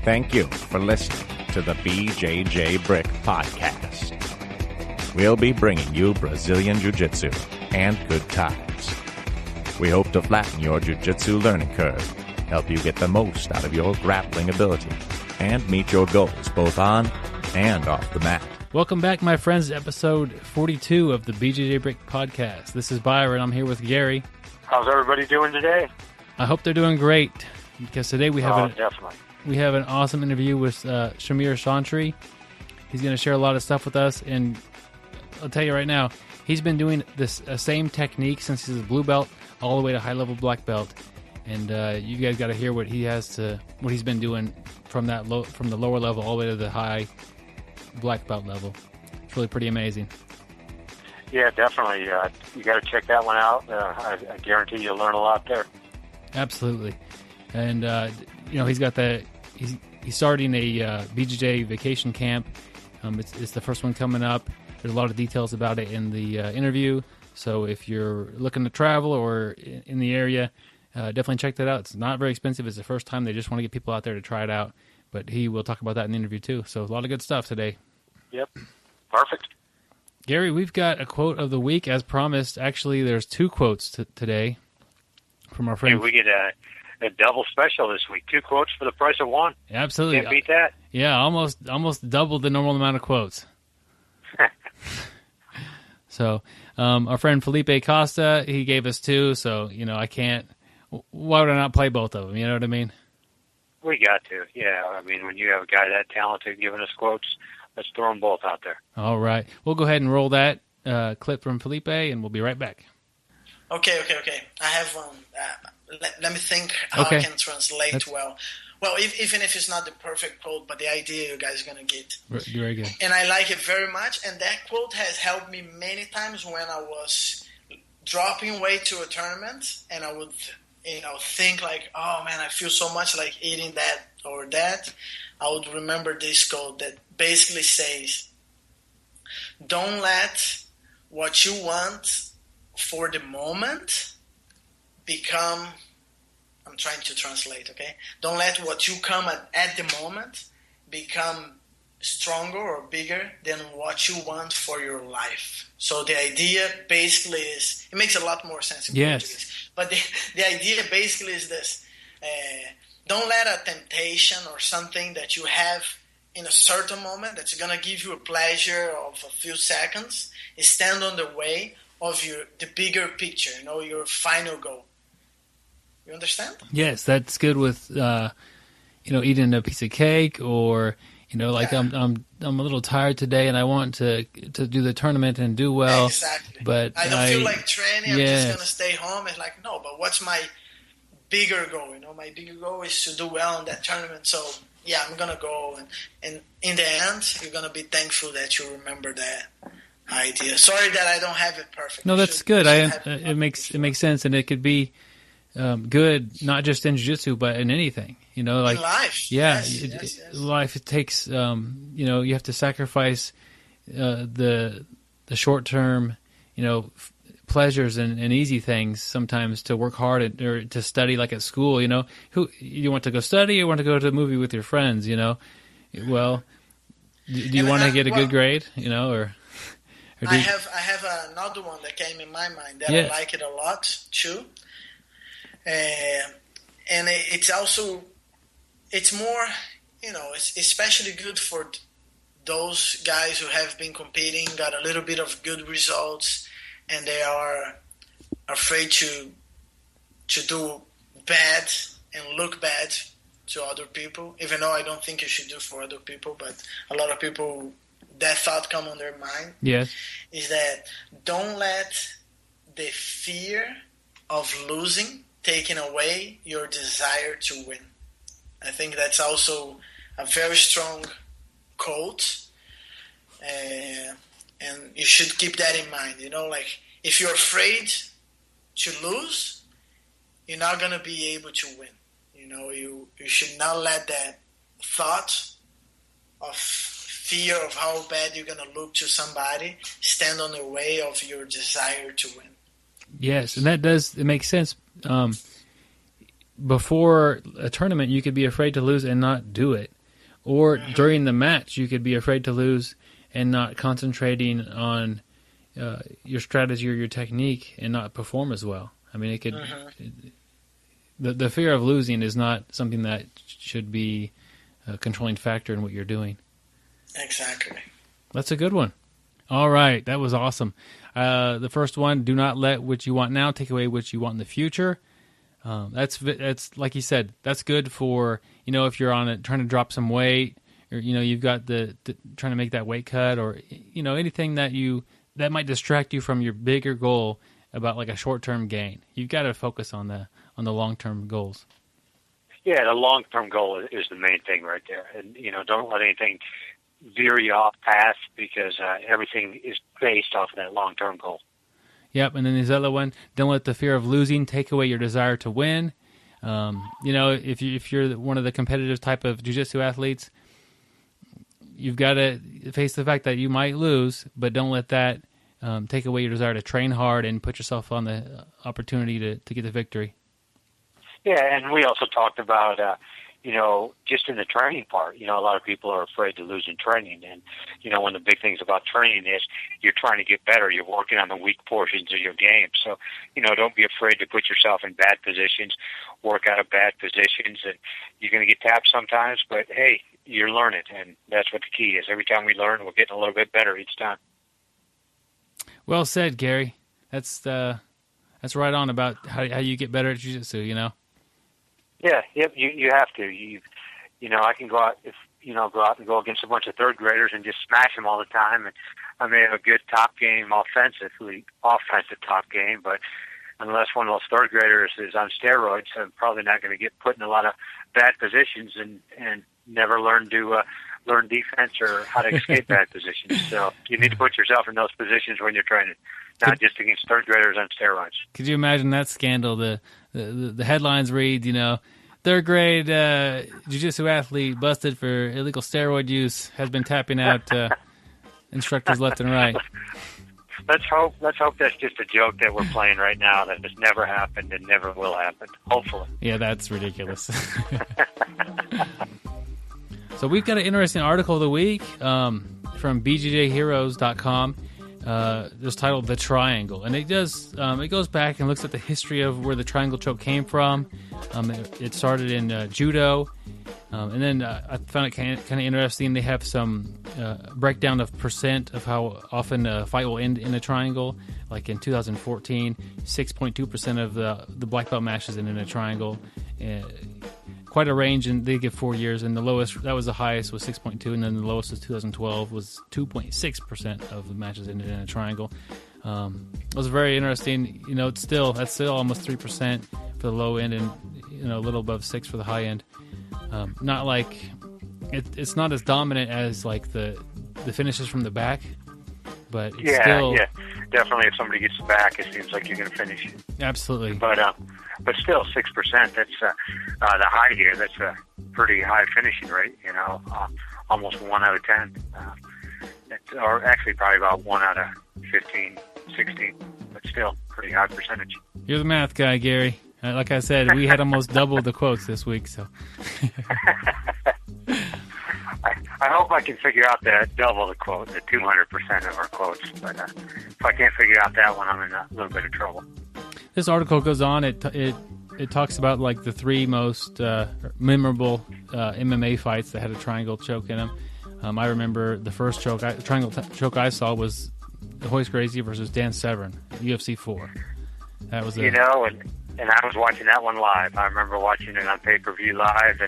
Thank you for listening to the BJJ Brick Podcast. We'll be bringing you Brazilian Jiu-Jitsu and good times. We hope to flatten your Jiu-Jitsu learning curve, help you get the most out of your grappling ability, and meet your goals both on and off the mat. Welcome back, my friends, to episode 42 of the BJJ Brick Podcast. This is Byron. I'm here with Gary. How's everybody doing today? I hope they're doing great, because today we have definitely. We have an awesome interview with Samir Chantre. He's going to share a lot of stuff with us, and I'll tell you right now, he's been doing this same technique since he's a blue belt all the way to high-level black belt, and you guys got to hear what he's been doing from the lower level all the way to the high black belt level. It's really pretty amazing. Yeah, definitely. You got to check that one out. I guarantee you'll learn a lot there. Absolutely, and he's got he's starting a BJJ vacation camp. It's the first one coming up. There's a lot of details about it in the interview. So if you're looking to travel or in the area, definitely check that out. It's not very expensive. It's the first time. They just want to get people out there to try it out. But he will talk about that in the interview too. So a lot of good stuff today. Yep. Perfect. Gary, we've got a quote of the week as promised. Actually, there's two quotes today from our friend. Hey, we get a double special this week. 2 quotes for the price of 1. Absolutely. Can't beat that. Yeah, almost double the normal amount of quotes. So, our friend Felipe Costa, he gave us 2, so, I can't... Why would I not play both of them? You know what I mean? We got to, yeah. I mean, when you have a guy that talented giving us quotes, let's throw them both out there. All right. We'll go ahead and roll that clip from Felipe, and we'll be right back. Okay. I have one. Let me think how I can translate well. Well, even if it's not the perfect quote, but the idea you guys are going to get. Very good. And I like it very much, and that quote has helped me many times when I was dropping weight to a tournament, and I would, think like, oh man, I feel so much like eating that or that. I would remember this quote that basically says, don't let what you want for the moment become... I'm trying to translate, okay? Don't let what you come at the moment become stronger or bigger than what you want for your life. So the idea basically is, it makes a lot more sense in Portuguese. But the idea basically is this. Don't let a temptation or something that you have in a certain moment that's going to give you a pleasure of a few seconds stand on the way of the bigger picture, your final goal. You understand? Yes, that's good with eating a piece of cake, or I'm a little tired today and I want to do the tournament and do well. Exactly. But I don't feel like training. I'm just gonna stay home. It's like, no, but what's my bigger goal? My bigger goal is to do well in that tournament. So yeah, I'm gonna go, and in the end, you're gonna be thankful that you remember that idea. Sorry that I don't have it perfect. No, that's good. It makes sense, and it could be good not just in jiu-jitsu but in anything. In life. Yeah, yes. Life, it takes. You have to sacrifice the short-term, pleasures and easy things sometimes to work hard or to study, like at school. Who you want to go study, or you want to go to a movie with your friends? Well, do you want to get a good grade? I have another one that came in my mind that I like it a lot too, and it's more, it's especially good for those guys who have been competing, got a little bit of good results, and they are afraid to do bad and look bad to other people, even though I don't think you should do for other people, but a lot of people, that thought come on their mind. Yes. Is that don't let the fear of losing taking away your desire to win. I think that's also a very strong quote, and you should keep that in mind. Like if you're afraid to lose, you're not going to be able to win. You should not let that thought of fear of how bad you're going to look to somebody stand on the way of your desire to win. Yes, and it makes sense. before a tournament, you could be afraid to lose and not do it. Or during the match, you could be afraid to lose and not concentrating on your strategy or your technique and not perform as well. I mean, it could. The fear of losing is not something that should be a controlling factor in what you're doing. Exactly. That's a good one. All right, that was awesome. The first one: do not let what you want now take away what you want in the future. That's like you said. That's good for if you're on it trying to drop some weight, or you've got the trying to make that weight cut, or anything that might distract you from your bigger goal about like a short-term gain. You've got to focus on the long-term goals. Yeah, the long-term goal is the main thing right there, and don't let anything veer you off path because everything is based off of that long-term goal. Yep, and then this other one, don't let the fear of losing take away your desire to win. If you're one of the competitive type of jiu-jitsu athletes, you've got to face the fact that you might lose, but don't let that take away your desire to train hard and put yourself on the opportunity to get the victory. Yeah, and we also talked about just in the training part, a lot of people are afraid to lose in training. And, one of the big things about training is you're trying to get better. You're working on the weak portions of your game. So, don't be afraid to put yourself in bad positions, work out of bad positions. And you're going to get tapped sometimes, but, hey, you're learning. And that's what the key is. Every time we learn, we're getting a little bit better each time. Well said, Gary. That's right on about how you get better at jiu-jitsu, Yeah, yep. You have to. I can go out and go against a bunch of third graders and just smash them all the time. And I may have a good top game offensive top game, but unless one of those third graders is on steroids, I'm probably not going to get put in a lot of bad positions and never learn defense or how to escape bad positions. So you need to put yourself in those positions when you're training, not just against third graders on steroids. Could you imagine that scandal? The headlines read, third grade jiu-jitsu athlete busted for illegal steroid use, has been tapping out instructors left and right. Let's hope that's just a joke that we're playing right now, that has never happened and never will happen, hopefully. Yeah, that's ridiculous. So we've got an interesting article of the week from bjjheroes.com. It's titled "The Triangle," and it goes back and looks at the history of where the triangle choke came from. It started in judo, and then I found it kind of interesting. They have some breakdown of percent of how often a fight will end in a triangle. Like in 2014, 6.2% of the black belt matches end in a triangle. Quite a range, and they give 4 years, and that was the highest was 6.2, and then the lowest was 2012 was 2.6% of the matches ended in a triangle. It was very interesting. That's still almost 3% for the low end, and a little above 6 for the high end. Not like it's not as dominant as like the finishes from the back, but it's still definitely. If somebody gets the back, it seems like you're going to finish. Absolutely, but still 6%. That's the high here. That's a pretty high finishing rate. Almost 1 out of 10, or actually probably about 1 out of 15, 16. But still, pretty high percentage. You're the math guy, Gary. Like I said, we had almost double the quotes this week. So. I hope I can figure out that double the quote, the 200% of our quotes. But if I can't figure out that one, I'm in a little bit of trouble. This article goes on. It talks about like the 3 most memorable MMA fights that had a triangle choke in them. I remember the first triangle choke I saw was Royce Gracie versus Dan Severn, UFC 4. That was and I was watching that one live. I remember watching it on pay-per-view live,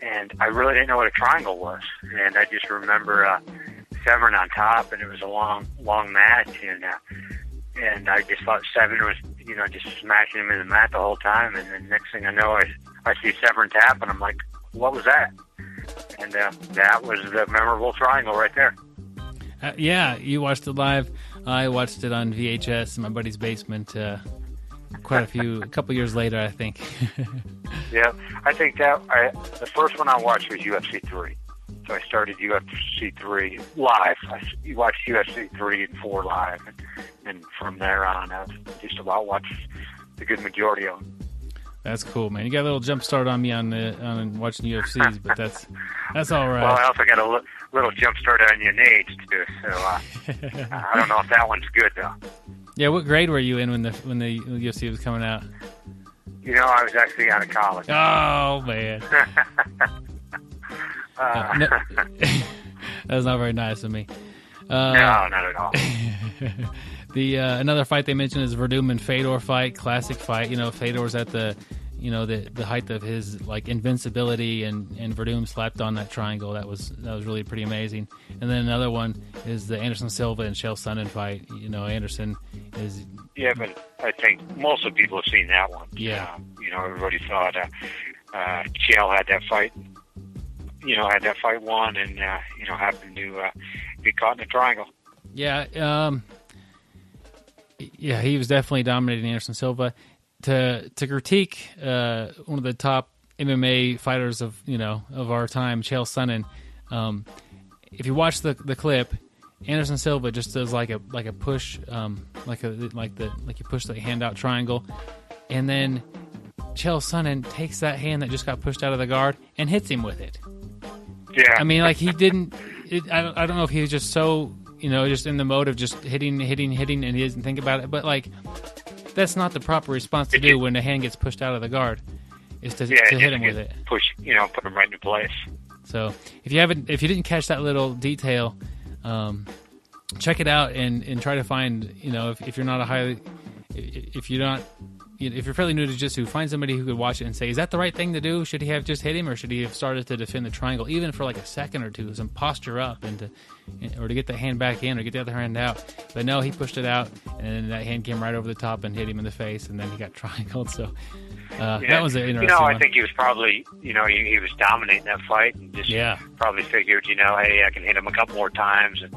and I really didn't know what a triangle was. And I just remember Severn on top, and it was a long match, and I just thought Severn was, just smashing him in the mat the whole time. And then next thing I know, I see Severn tap, and I'm like, what was that? And that was the memorable triangle right there. Yeah, you watched it live. I watched it on VHS in my buddy's basement a couple years later, I think. Yeah, I think the first one I watched was UFC 3. So I started UFC 3 live. I watched UFC 3 and 4 live, and from there on, I've just about watched the good majority of them. That's cool, man. You got a little jump start on me on watching UFCs, but that's all right. Well, I also got a little jump start on your age too, so I don't know if that one's good though. Yeah, what grade were you in when the UFC was coming out? I was actually out of college. Oh man, that was not very nice of me. No, not at all. The another fight they mentioned is Verdum and Fedor fight, classic fight. Fedor's at the height of his like invincibility, and Verdum slapped on that triangle. That was really pretty amazing. And then another one is the Anderson Silva and Chael Sonnen fight. Anderson is. Yeah, but I think most of the people have seen that one. Yeah. Everybody thought Chael had that fight. Had that fight won, and happened to get caught in the triangle. Yeah. Yeah, he was definitely dominating Anderson Silva. To critique one of the top MMA fighters of our time, Chael Sonnen, if you watch the clip, Anderson Silva just does like a push, like you push the hand out triangle, and then Chael Sonnen takes that hand that just got pushed out of the guard and hits him with it. Yeah, I mean, like he didn't. I don't know if he was just so just in the mode of just hitting, and he doesn't think about it. But like, that's not the proper response to do when the hand gets pushed out of the guard. Is to hit him with it. Push, put him right into place. So if you didn't catch that little detail, check it out and try to find. If you're not if you're fairly new to jiu-jitsu, find somebody who could watch it and say, is that the right thing to do? Should he have just hit him, or should he have started to defend the triangle, even for like a second or two, some posture up, or to get the hand back in, or get the other hand out? But no, he pushed it out, and then that hand came right over the top and hit him in the face, and then he got triangled. So that was an interesting one. I think he was probably, he was dominating that fight, and just probably figured, hey, I can hit him a couple more times, and,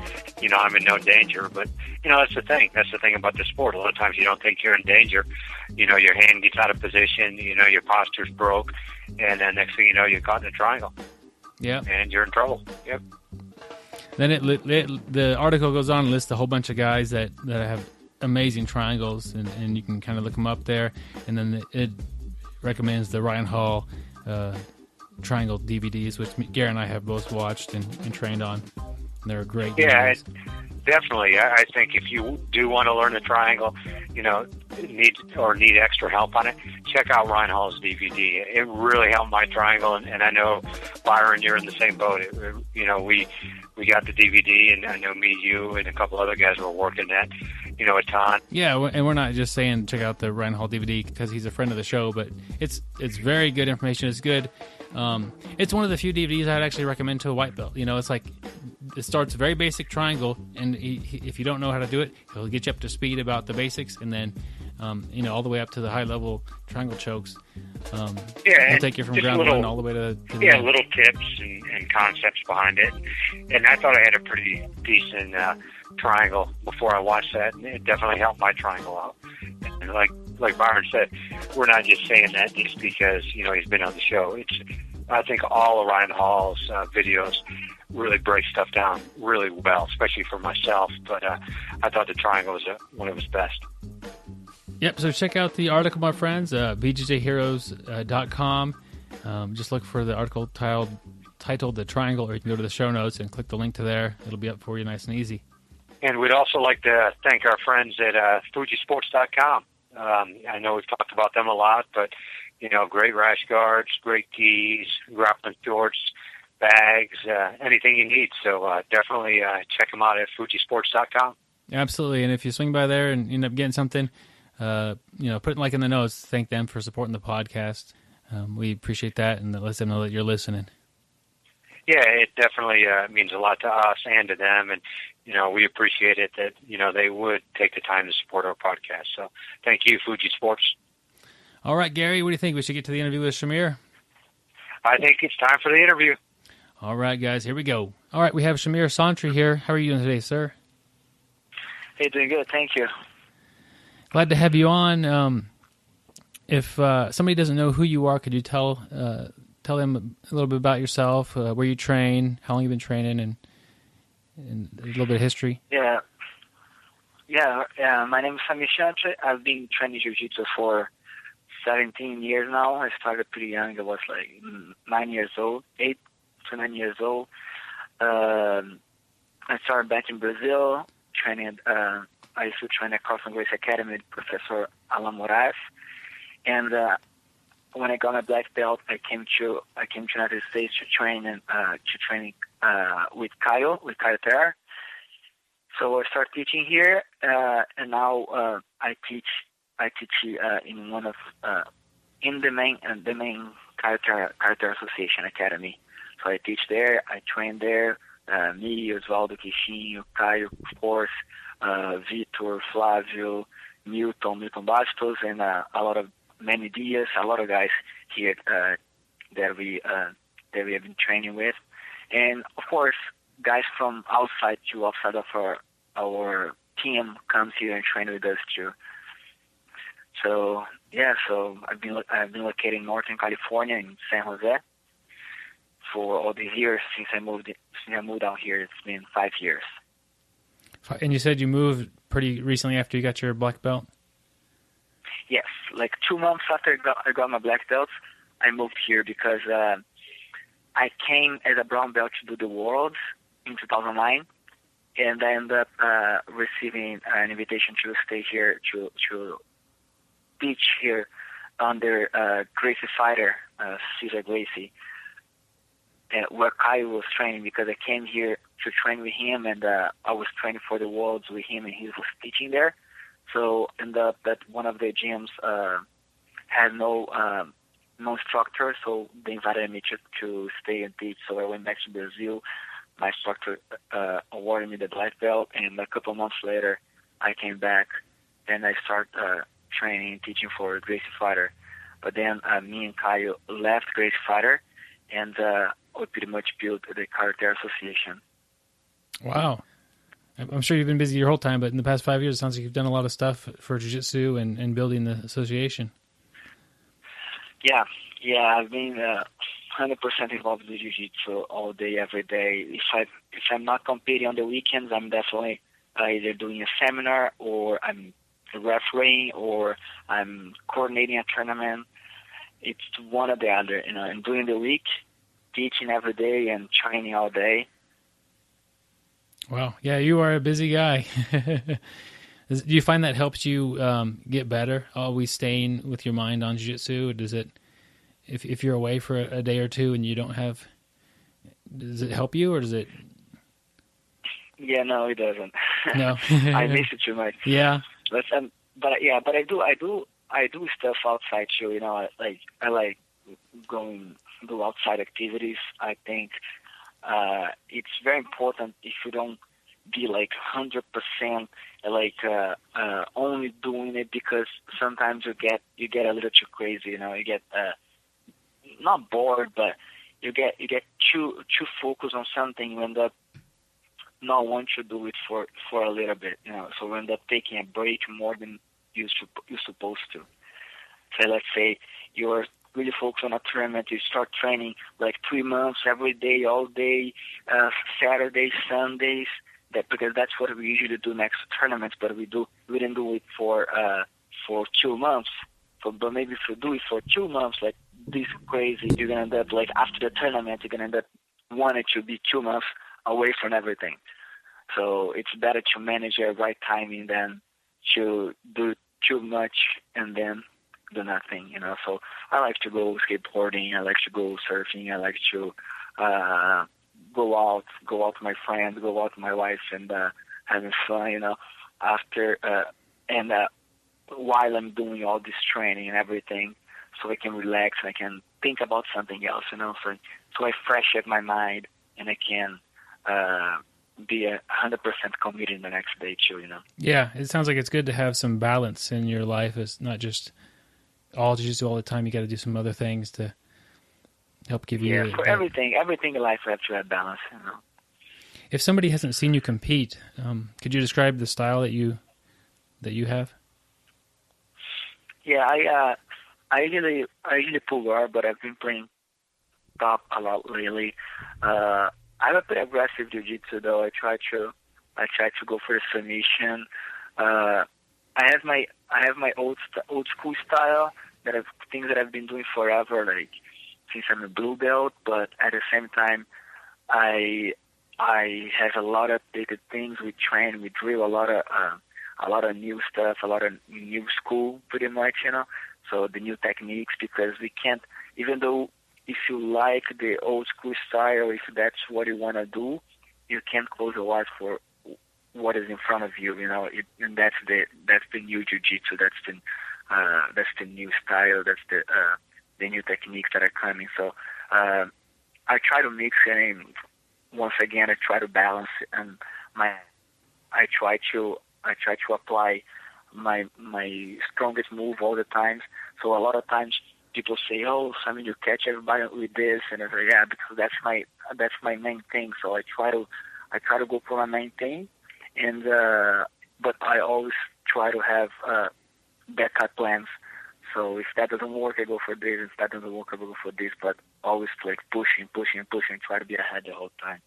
I'm in no danger. But, that's the thing. That's the thing about the sport. A lot of times you don't think you're in danger. Your hand gets out of position, your posture's broke, and then next thing you know, you're caught in a triangle. Yeah. And you're in trouble. Yep. Then the article goes on and lists a whole bunch of guys that have amazing triangles, and you can kind of look them up there. And then it recommends the Ryan Hall triangle DVDs, which Gary and I have both watched and trained on. And they're great. Yeah, definitely. I think if you do want to learn the triangle, need extra help on it, check out Ryan Hall's DVD. It really helped my triangle, and I know, Byron, you're in the same boat. We got the DVD, and I know me, you, and a couple other guys were working that, a ton. Yeah, and we're not just saying check out the Ryan Hall DVD because he's a friend of the show, but it's very good information. It's good. It's one of the few DVDs I'd actually recommend to a white belt. It's like it starts very basic triangle, and if you don't know how to do it, he'll get you up to speed about the basics, and then all the way up to the high level triangle chokes. He'll take you from ground one all the way to the end. Little tips and concepts behind it, and I thought I had a pretty decent triangle before I watched that, and it definitely helped my triangle out. And like Byron said, we're not just saying that just because he's been on the show. I think all of Ryan Hall's videos really break stuff down really well, especially for myself. But I thought the triangle was one of his best. Yep, so check out the article, my friends, bjjheroes.com. Just look for the article titled The Triangle, or you can go to the show notes and click the link to there. It'll be up for you nice and easy. And we'd also like to thank our friends at fujisports.com. I know we've talked about them a lot, but, great rash guards, great keys, grappling shorts, bags, anything you need. So definitely check them out at fujisports.com. Absolutely, and if you swing by there and end up getting something, put it in the notes. Thank them for supporting the podcast. We appreciate that, and let them know that you're listening. Yeah, it definitely means a lot to us and to them, and we appreciate it that they would take the time to support our podcast. So thank you, Fuji Sports. All right, Gary, what do you think? We should get to the interview with Samir? I think it's time for the interview. All right, guys, here we go. All right, we have Samir Chantre here. How are you doing today, sir? Hey, doing good, thank you. Glad to have you on. If somebody doesn't know who you are, could you tell them a little bit about yourself, where you train, how long you've been training, and a little bit of history? Yeah. My name is Samir Chantre. I've been training jiu-jitsu for 17 years now. I started pretty young. I was like 9 years old, 8 to 9 years old. I started back in Brazil, training. I used to train at Carlson Gracie Academy with Professor Alan Moraes. And when I got my black belt, I came to United States to train with Caio Terra. So I started teaching here, and now I teach in one of in the main Caio Terra Association Academy. So I teach there, I train there. Me, Osvaldo, Queixinho, Caio, of course, Vitor, Flávio, Milton Bastos, and Manny Diaz, a lot of guys here that we have been training with, and of course, guys from outside of our team comes here and train with us too. So I've been located in Northern California in San Jose for all these years since I moved out here. It's been 5 years. And you said you moved pretty recently after you got your black belt? Yes, like 2 months after I got my black belt, I moved here because I came as a brown belt to do the Worlds in 2009, and I ended up receiving an invitation to stay here to teach here under Gracie fighter, Cesar Gracie, where Caio was training, because I came here to train with him, and I was training for the Worlds with him, and he was teaching there. So ended up that one of the gyms had no instructor, so they invited me to stay and teach. So I went back to Brazil. My instructor awarded me the black belt, and a couple months later, I came back and I started training and teaching for Gracie fighter. But then me and Caio left Gracie fighter, and we pretty much built the Caio Terra Association. Wow. I'm sure you've been busy your whole time, but in the past 5 years, it sounds like you've done a lot of stuff for jiu-jitsu and building the association. Yeah, I've been 100% involved with jiu-jitsu all day, every day. If I'm not competing on the weekends, I'm definitely either doing a seminar, or I'm refereeing, or I'm coordinating a tournament. It's one or the other, and during the week, teaching every day and training all day. Wow. Yeah, you are a busy guy. Do you find that helps you get better, always staying with your mind on jiu-jitsu? Does it, if you're away for a day or two and you don't have, does it help you, or does it? Yeah, no, it doesn't. No. I miss it too much. Yeah. But I do stuff outside too. I like going do outside activities. I think it's very important if you don't be like 100% like only doing it, because sometimes you get a little too crazy. You get not bored, but you get too focused on something. You end up not want to do it for a little bit. So you end up taking a break more than you're supposed to. So let's say you're really focus on a tournament, you start training like 3 months, every day, all day, Saturdays, Sundays, because that's what we usually do next to tournaments, but we didn't do it for 2 months. But maybe if you do it for 2 months, like this crazy, you're going to end up, like after the tournament, you're going to end up wanting to be 2 months away from everything. So it's better to manage your right timing than to do too much and then do nothing, So I like to go skateboarding, I like to go surfing, I like to go out with my friends, go out with my wife, and having fun, after and while I'm doing all this training and everything, so I can relax and I can think about something else, so I fresh up my mind and I can be 100% committed the next day too, Yeah, it sounds like it's good to have some balance in your life. It's not just all jiu-jitsu all the time. You got to do some other things to help give you. Yeah, for everything in life, we have to have balance. If somebody hasn't seen you compete, could you describe the style that you have? Yeah, I usually pull guard, but I've been playing top a lot lately. I'm a pretty aggressive jiu-jitsu though. I try to go for a submission. I have my old school style, things that I've been doing forever, like since I'm a blue belt. But at the same time, I have a lot of updated things. We train, we drill a lot of new stuff, a lot of new school, pretty much, So the new techniques, because we can't, even though if you like the old school style, if that's what you want to do, you can't close your eyes for what is in front of you, and that's the new jiu-jitsu, that's the new style, that's the new techniques that are coming. So I try to mix it in. Once again, I try to balance, and I try to apply my strongest move all the time. So a lot of times people say, "Oh, Samir, you catch everybody with this," and I say, "Yeah, because that's my main thing." So I try to go for my main thing, and but I always try to have backup plans. So if that doesn't work, I go for this. If that doesn't work, I go for this. But always like pushing, try to be ahead the whole time.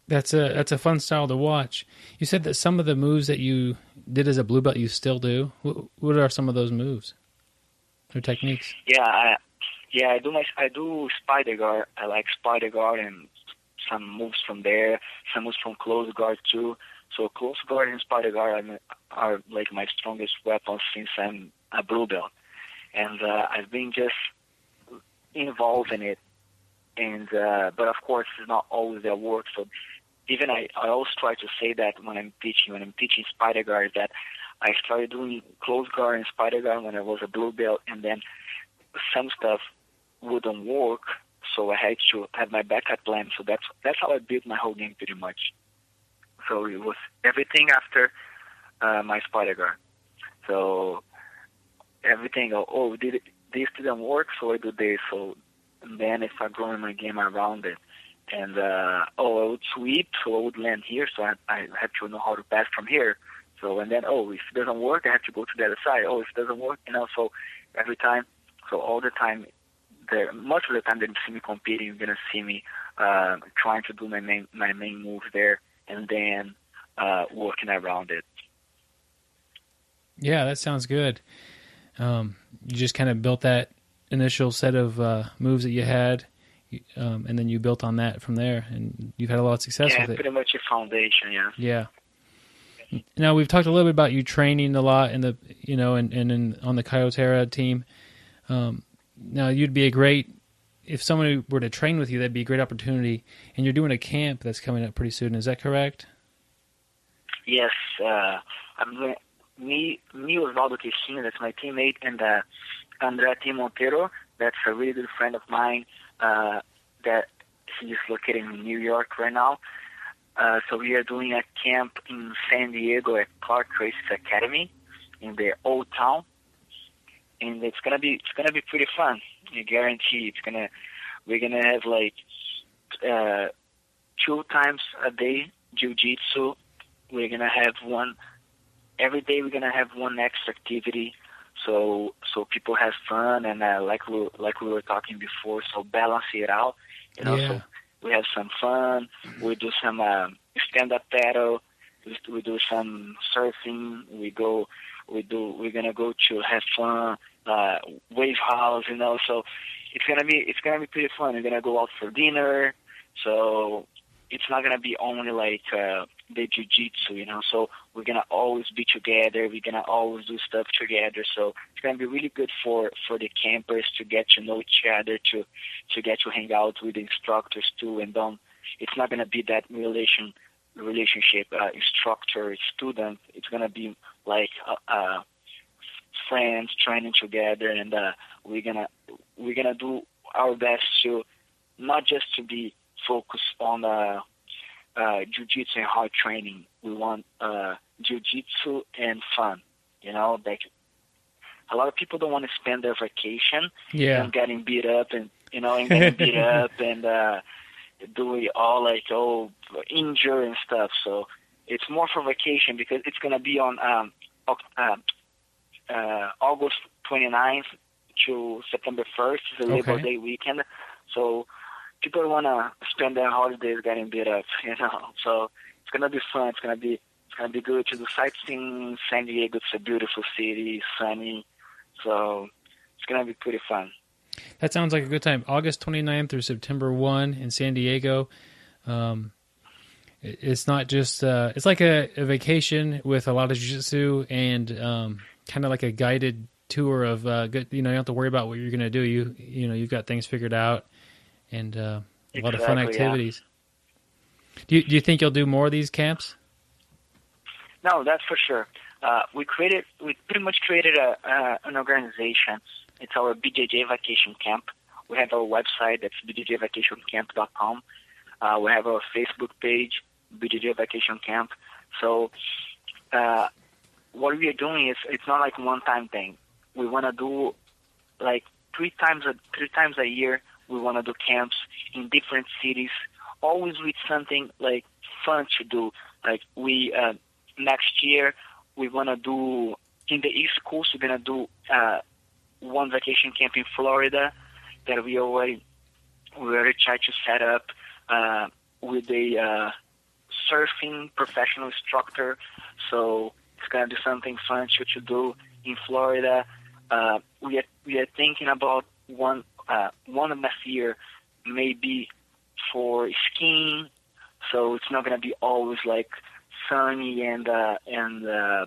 That's a fun style to watch. You said that some of the moves that you did as a blue belt you still do. What are some of those moves or techniques? Yeah, I do spider guard. I like spider guard and some moves from there. Some moves from close guard too. So close guard and spider guard are like my strongest weapons since I'm a blue belt, and I've been just involved in it. And but of course, it's not always their work. So even I always try to say that when I'm teaching spider guard, that I started doing close guard and spider guard when I was a blue belt, and then some stuff wouldn't work, so I had to have my backup plan. So that's how I built my whole game pretty much. So it was everything after my spider guard. So everything, this didn't work, so I do this. So and then if I grow in my game around it, and I would sweep, so I would land here, so I have to know how to pass from here. So and then if it doesn't work, I have to go to the other side. If it doesn't work, so every time, so all the time, much of the time that you see me competing, you're gonna see me trying to do my main moves there, and then working around it. Yeah, that sounds good. You just kind of built that initial set of moves that you had, and then you built on that from there, and you've had a lot of success with it. Yeah, pretty much a foundation, yeah. Yeah. Now, we've talked a little bit about you training a lot in the, and on the Caio Terra team. Now, you'd be if someone were to train with you, that'd be a great opportunity, and you're doing a camp that's coming up pretty soon. Is that correct? Yes, I'm doing Osvaldo Queixinho, that's my teammate, and André Montero, that's a really good friend of mine, that he's located in New York right now. So we are doing a camp in San Diego at Clark Tracy's Academy in the Old Town, and it's gonna be pretty fun. I guarantee we're gonna have like 2 times a day jiu-jitsu. We're gonna have every day. We're gonna have one extra activity, so people have fun, and like we were talking before, so balance it out, Yeah. So we have some fun. We do some stand-up paddle. We do some surfing. We're gonna go to have fun, wave house, So it's gonna be pretty fun. We're gonna go out for dinner. So it's not gonna be only like the jiu-jitsu, So we're gonna always be together. We're gonna always do stuff together. So it's gonna be really good for the campers to get to know each other, to get to hang out with the instructors too, and it's not gonna be that relationship instructor student. It's gonna be like friends training together, and we're gonna do our best to not just to be focused on jiu-jitsu and hard training. We want jiu-jitsu and fun. Like a lot of people don't want to spend their vacation and getting beat up and doing all like injured and stuff. So it's more for vacation, because it's gonna be on August 29th to September 1st. It's a Labor Day weekend, so people want to spend their holidays getting beat up, So it's gonna be fun. It's gonna be good to do sightseeing. San Diego, it's a beautiful city, sunny. So it's going to be pretty fun. That sounds like a good time. August 29th through September 1 in San Diego. It's not just it's like a vacation with a lot of jiu-jitsu and kind of like a guided tour of good. You don't have to worry about what you're going to do. You've got things figured out and a lot of fun activities. Yeah. Do you think you'll do more of these camps? No, that's for sure. We pretty much created an organization. It's our BJJ Vacation Camp. We have our website, that's bjjvacationcamp.com. We have our Facebook page, BJJ Vacation Camp. So what we are doing is, it's not like a one-time thing. We want to do like three times a year. We want to do camps in different cities, always with something like fun to do. Like we next year we want to do in the East Coast. We're gonna do one vacation camp in Florida that we already tried to set up with a surfing professional instructor. So it's gonna be something fun to do in Florida. We are thinking about one next year, maybe for skiing. So it's not gonna be always like sunny and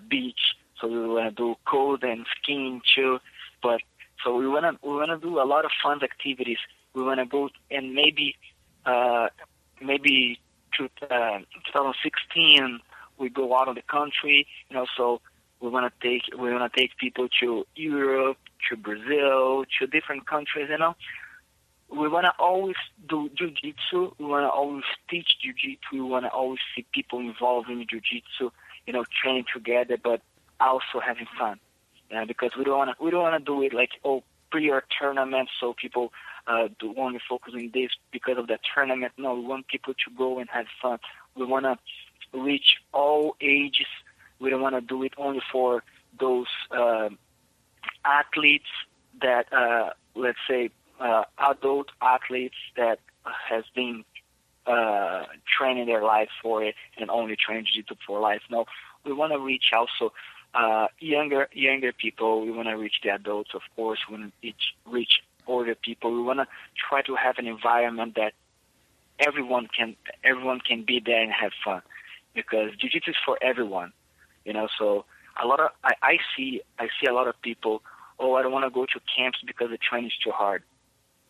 beach. So we wanna do cold and skiing too. But so we wanna do a lot of fun activities. We wanna go and maybe 2016 we go out of the country. So we wanna take people to Europe, to Brazil, to different countries. We wanna always do jiu-jitsu. We wanna always teach jiu-jitsu. We wanna always see people involved in jiu-jitsu. Training together, but also having fun. Because we don't wanna do it like pre-or tournament, so people do only focus on this because of the tournament. No, we want people to go and have fun. We wanna reach all ages. We don't wanna do it only for those athletes that let's say adult athletes that has been training their life for it and only train jiu-jitsu for life. No, we want to reach also younger people. We want to reach the adults, of course. We want to reach older people. We want to try to have an environment that everyone can be there and have fun, because jiu-jitsu is for everyone. So I see a lot of people. I don't want to go to camps because the training is too hard.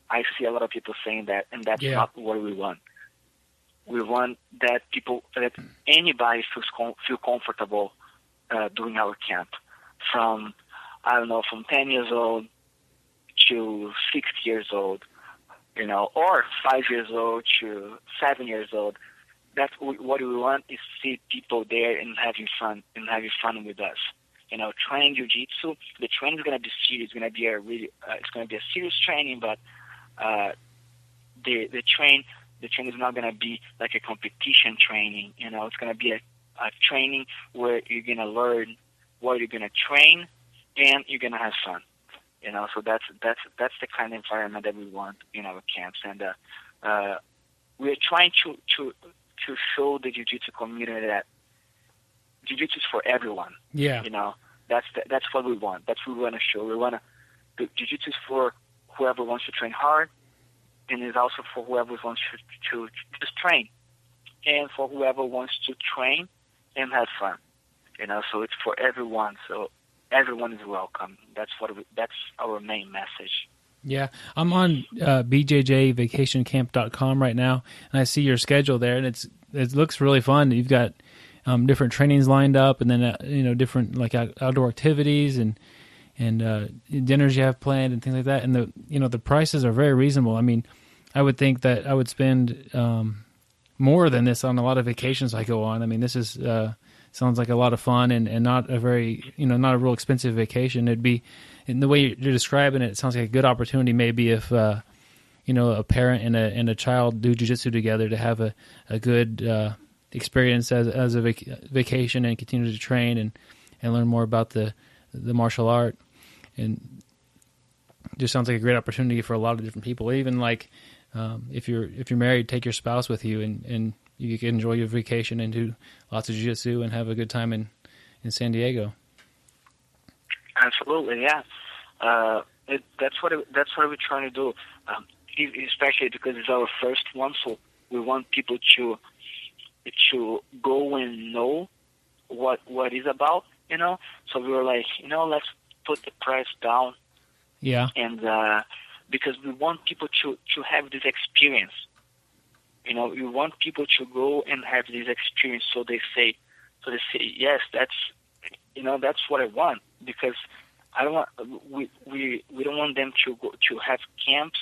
I see a lot of people saying that, and that's not what we want. We want that anybody feel comfortable doing our camp, from 10 years old to 60 years old, or 5 years old to 7 years old. That's what we want, is see people there and having fun with us. Training jiu-jitsu. The training is going to be serious. It's going to be a serious training, but the train is not going to be like a competition training. It's going to be a training where you're going to learn what you're going to train, and you're going to have fun. So that's the kind of environment that we want in our camps, and we're trying to show the jiu-jitsu community that jiu-jitsu is for everyone. Yeah. That's what we want. That's what we want to show. We want to jiu-jitsu is for whoever wants to train hard, and it's also for whoever wants to just train, and for whoever wants to train and have fun. So it's for everyone. So everyone is welcome. That's our main message. Yeah, I'm on bjjvacationcamp.com right now, and I see your schedule there, and it looks really fun. You've got different trainings lined up, and then different like outdoor activities and dinners you have planned and things like that. And the prices are very reasonable. I mean, I would think that I would spend more than this on a lot of vacations I go on. I mean, this is sounds like a lot of fun and not a very not a real expensive vacation. It'd be, in the way you're describing it, it sounds like a good opportunity maybe if a parent and a child do jiu-jitsu together to have a good experience as a vacation and continue to train and learn more about the martial art. And it just sounds like a great opportunity for a lot of different people. Even like if you're married, take your spouse with you and you can enjoy your vacation and do lots of jiu-jitsu and have a good time in San Diego. Absolutely, yeah. That's what we're trying to do, especially because it's our first one. So we want people to go and know what it's about, So we were like, let's put the price down. Yeah. And because we want people to have this experience. We want people to go and have this experience. So they say, yes, that's what I want, because I don't want we don't want them to go to have camps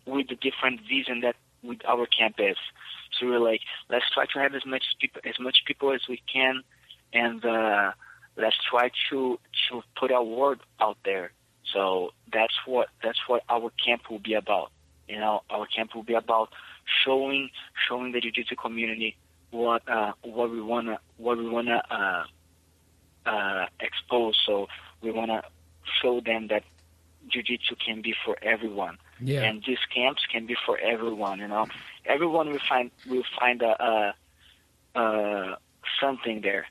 with a different vision that with our camp is. So we're like, let's try to have as much people as we can, and let's try to put our word out there. So that's what our camp will be about. Our camp will be about showing the jiu-jitsu community what we wanna expose. So we wanna show them that jiu-jitsu can be for everyone. Yeah. And these camps can be for everyone. Everyone will find something there.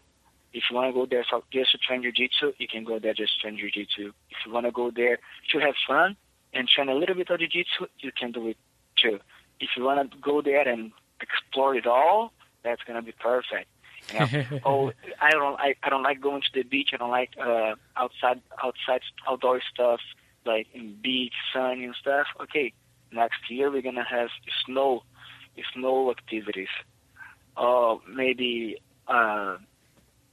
If you want to go there just to train jiu-jitsu, you can go there just to train jiu-jitsu. If you want to go there to have fun and train a little bit of jiu-jitsu, you can do it too. If you want to go there and explore it all, that's gonna be perfect. I don't like going to the beach. I don't like outdoor stuff like in beach, sun and stuff. Okay, next year we're gonna have snow activities. Maybe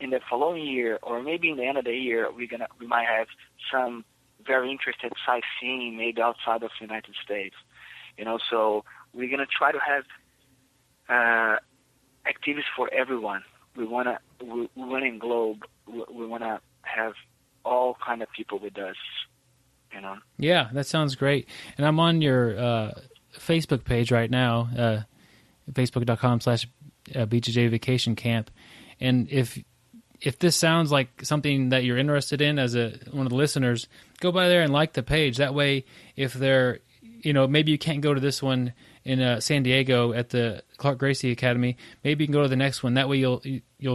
in the following year, or maybe in the end of the year, we might have some very interested sightseeing, maybe outside of the United States. So we're gonna try to have activities for everyone. We wanna englobe. We wanna have all kind of people with us. Yeah, that sounds great. And I'm on your Facebook page right now, facebook.com/BJJ Vacation Camp. And if this sounds like something that you're interested in as one of the listeners, go by there and like the page. That way, if they're, maybe you can't go to this one in San Diego at the Clark Gracie Academy, maybe you can go to the next one. That way you'll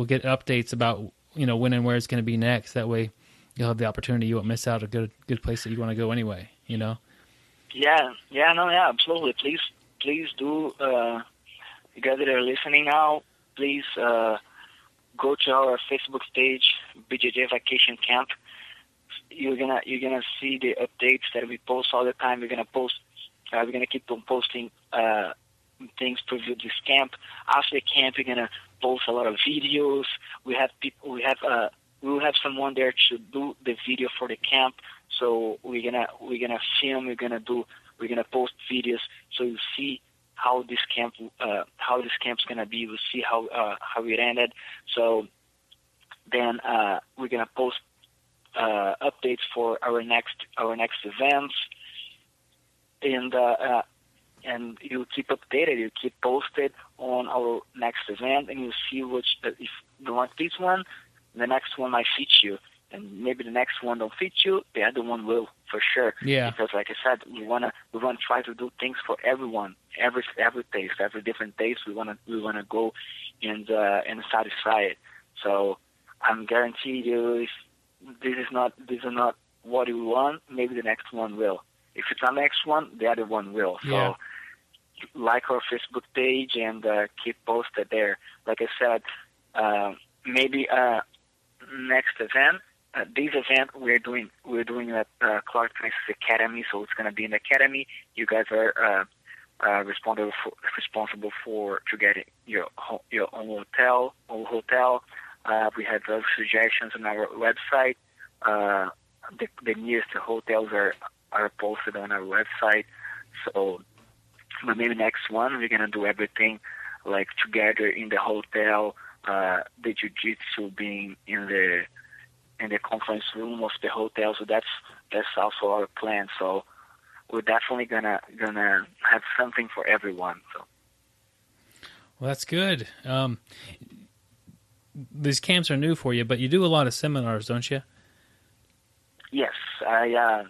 get updates about, when and where it's going to be next. That way you'll have the opportunity. You won't miss out a good place that you want to go anyway, Yeah, absolutely. Please do, you guys that are listening now, please go to our Facebook page, BJJ Vacation Camp. You're gonna see the updates that we post all the time. We're gonna keep on posting things to view this camp. After the camp, we're gonna post a lot of videos. We will have someone there to do the video for the camp. So we're gonna film. We're gonna post videos. So you see how this camp's gonna be. We'll see how it ended. So then we're gonna post updates for our next events, and you keep updated. You keep posted on our next event, and you see which if you want this one, the next one might fit you, and maybe the next one don't fit you, the other one will for sure. Yeah. Because like I said, we wanna try to do things for everyone, every taste, every different taste. We wanna go and satisfy it. So I'm guaranteed you, if this is not what you want, maybe the next one will. If it's the next one, the other one will. Yeah. So like our Facebook page and keep posted there. Like I said, maybe next event. This event we're doing at Clark Gracie Academy, so it's going to be in the academy. You guys are responsible for to get your own hotel. We have those suggestions on our website. The nearest hotels are posted on our website. So maybe next one we're gonna do everything like together in the hotel. The jiu-jitsu being in the conference room of the hotel. So that's also our plan. So we're definitely gonna have something for everyone. So. Well, that's good. These camps are new for you, but you do a lot of seminars, don't you? Yes, I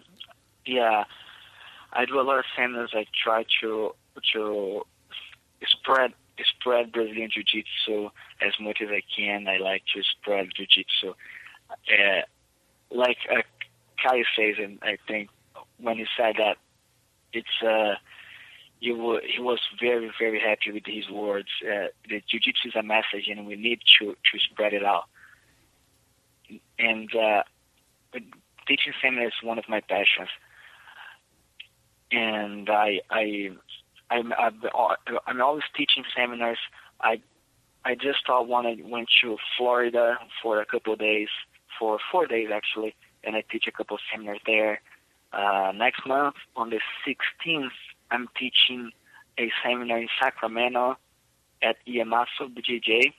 do a lot of seminars. I try to spread Brazilian Jiu-Jitsu as much as I can. I like to spread Jiu-Jitsu like Caio says, and I think when he said that, it's he was very, very happy with his words. The jiu-jitsu is a message, and we need to spread it out. And teaching seminars is one of my passions. And I'm always teaching seminars. I just went to Florida for a couple of days, for 4 days actually, and I teach a couple of seminars there. Next month, on the 16th, I'm teaching a seminar in Sacramento at Iamaso BJJ.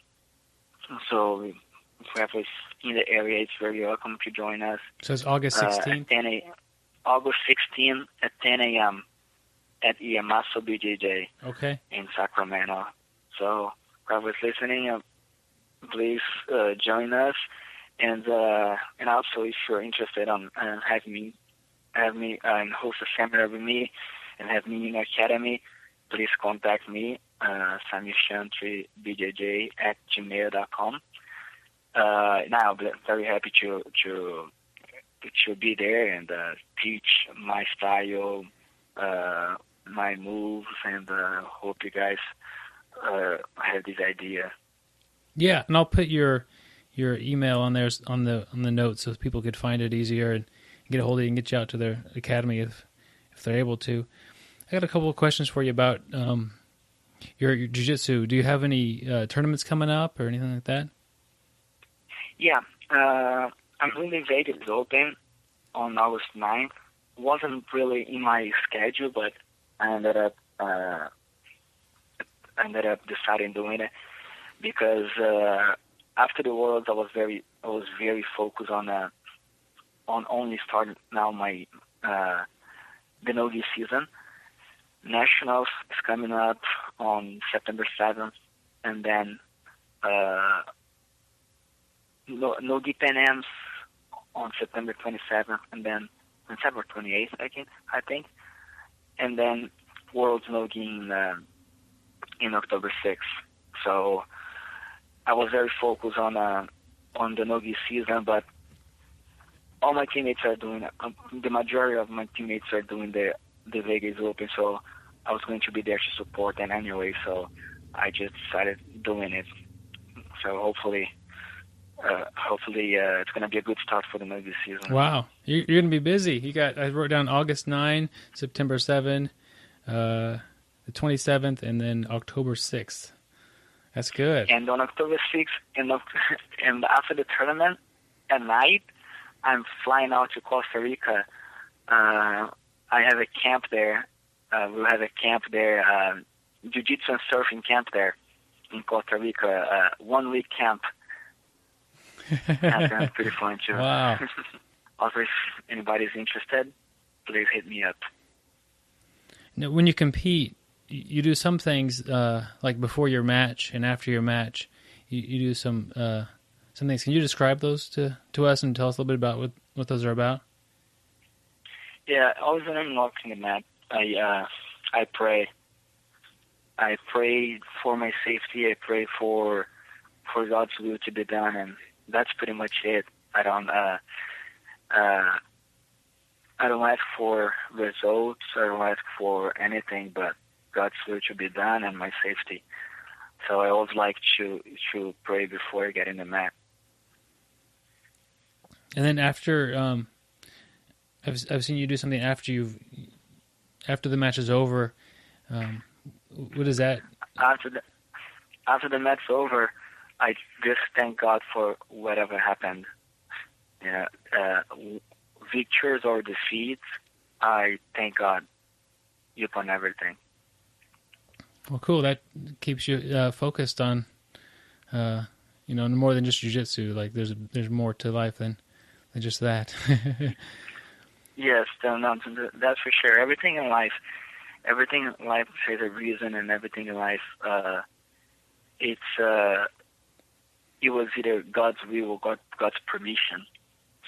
So whoever's in the area is very welcome to join us. So it's August 16th? August 16th at 10 a.m. at Iamaso BJJ in Sacramento. So whoever's listening, please join us. And also, if you're interested in having me and host a seminar with me and have me in the academy, please contact me, Samir Chantre BJJ at gmail.com. Now I'll be very happy to be there and teach my style, my moves, and hope you guys have this idea. Yeah, and I'll put your email on there on the notes so people could find it easier and get a hold of you and get you out to their academy if they're able to. I got a couple of questions for you about your jiu-jitsu. Do you have any tournaments coming up or anything like that? Yeah, I'm doing the Vegas Open on August 9th. Wasn't really in my schedule, but I ended up deciding doing it because after the Worlds, I was very focused on only starting now my the no-gi season. Nationals is coming up on September 7th, and then no-gi Pan Ams on September 27th, and then on September 28th, I think, and then Worlds no-gi in October 6th. So I was very focused on the no-gi season, but all my teammates are doing it. The majority of my teammates are doing the Vegas Open, so I was going to be there to support them anyway, so I just decided doing it. So hopefully it's going to be a good start for the no-gi season. Wow. You're going to be busy. I wrote down August 9, September 7, the 27th, and then October 6th. That's good. And on October 6th, and after the tournament, at night, I'm flying out to Costa Rica. I have a camp there. We'll have a camp there, jiu-jitsu and surfing camp there in Costa Rica, 1 week camp. That's pretty fun too. Wow. Also, if anybody's interested, please hit me up. Now, when you compete, you do some things like before your match and after your match. You do some things. Can you describe those to us and tell us a little bit about what those are about? Yeah, always when I'm walking the mat, I pray. I pray for my safety. I pray for God's will to be done, and that's pretty much it. I don't ask for results. I don't ask for anything but God's will to be done and my safety. So I always like to pray before I get in the mat. And then after, I've seen you do something after the match is over. What is that? After the match's over, I just thank God for whatever happened. Yeah, victories or defeats, I thank God upon everything. Well, cool. That keeps you focused on, more than just jiu-jitsu. Like there's more to life than just that. Yes, that's for sure. Everything in life has a reason, and everything in life, it was either God's will or God's permission.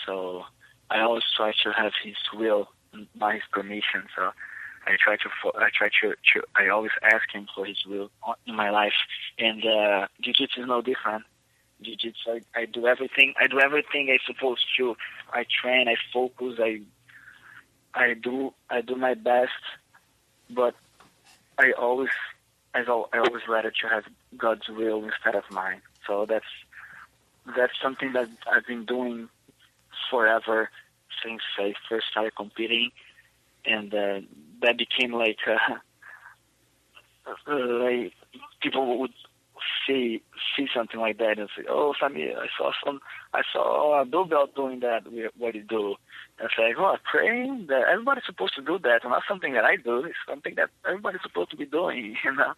So I always try to have His will by His permission. So I always ask Him for His will in my life, and jiu-jitsu is no different. jiu-jitsu. I do everything. I do everything I'm supposed to. I train. I focus. I do my best, but I always rather to have God's will instead of mine. So that's something that I've been doing forever since I first started competing, and that became like people would see something like that and say, "Oh, Samir, I saw a blue belt doing that. What do you do?" And it's like, "Oh, praying. That everybody's supposed to do that. Not something that I do. It's something that everybody's supposed to be doing." You know,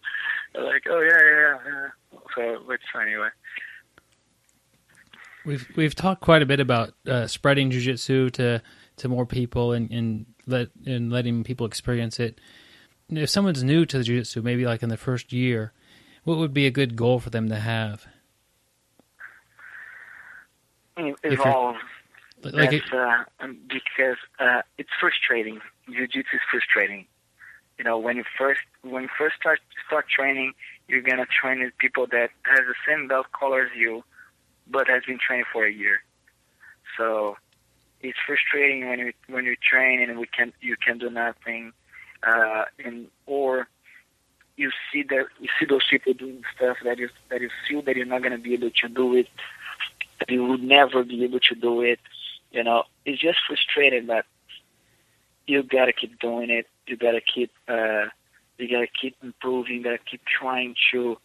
they're like, "Oh yeah." So, but anyway. We've talked quite a bit about spreading jiu-jitsu to more people and letting people experience it. If someone's new to the jiu-jitsu, maybe like in the first year, what would be a good goal for them to have? Evolve. Because it's frustrating. Jiu-jitsu is frustrating. You know, when you first start training, you're gonna train with people that has the same belt color as you, but has been training for a year. So it's frustrating when you train and you can do nothing, or you see those people doing stuff that you feel that you're not going to be able to do it, that you would never be able to do it. You know, it's just frustrating, but you gotta keep doing it. You gotta keep improving. You gotta keep trying to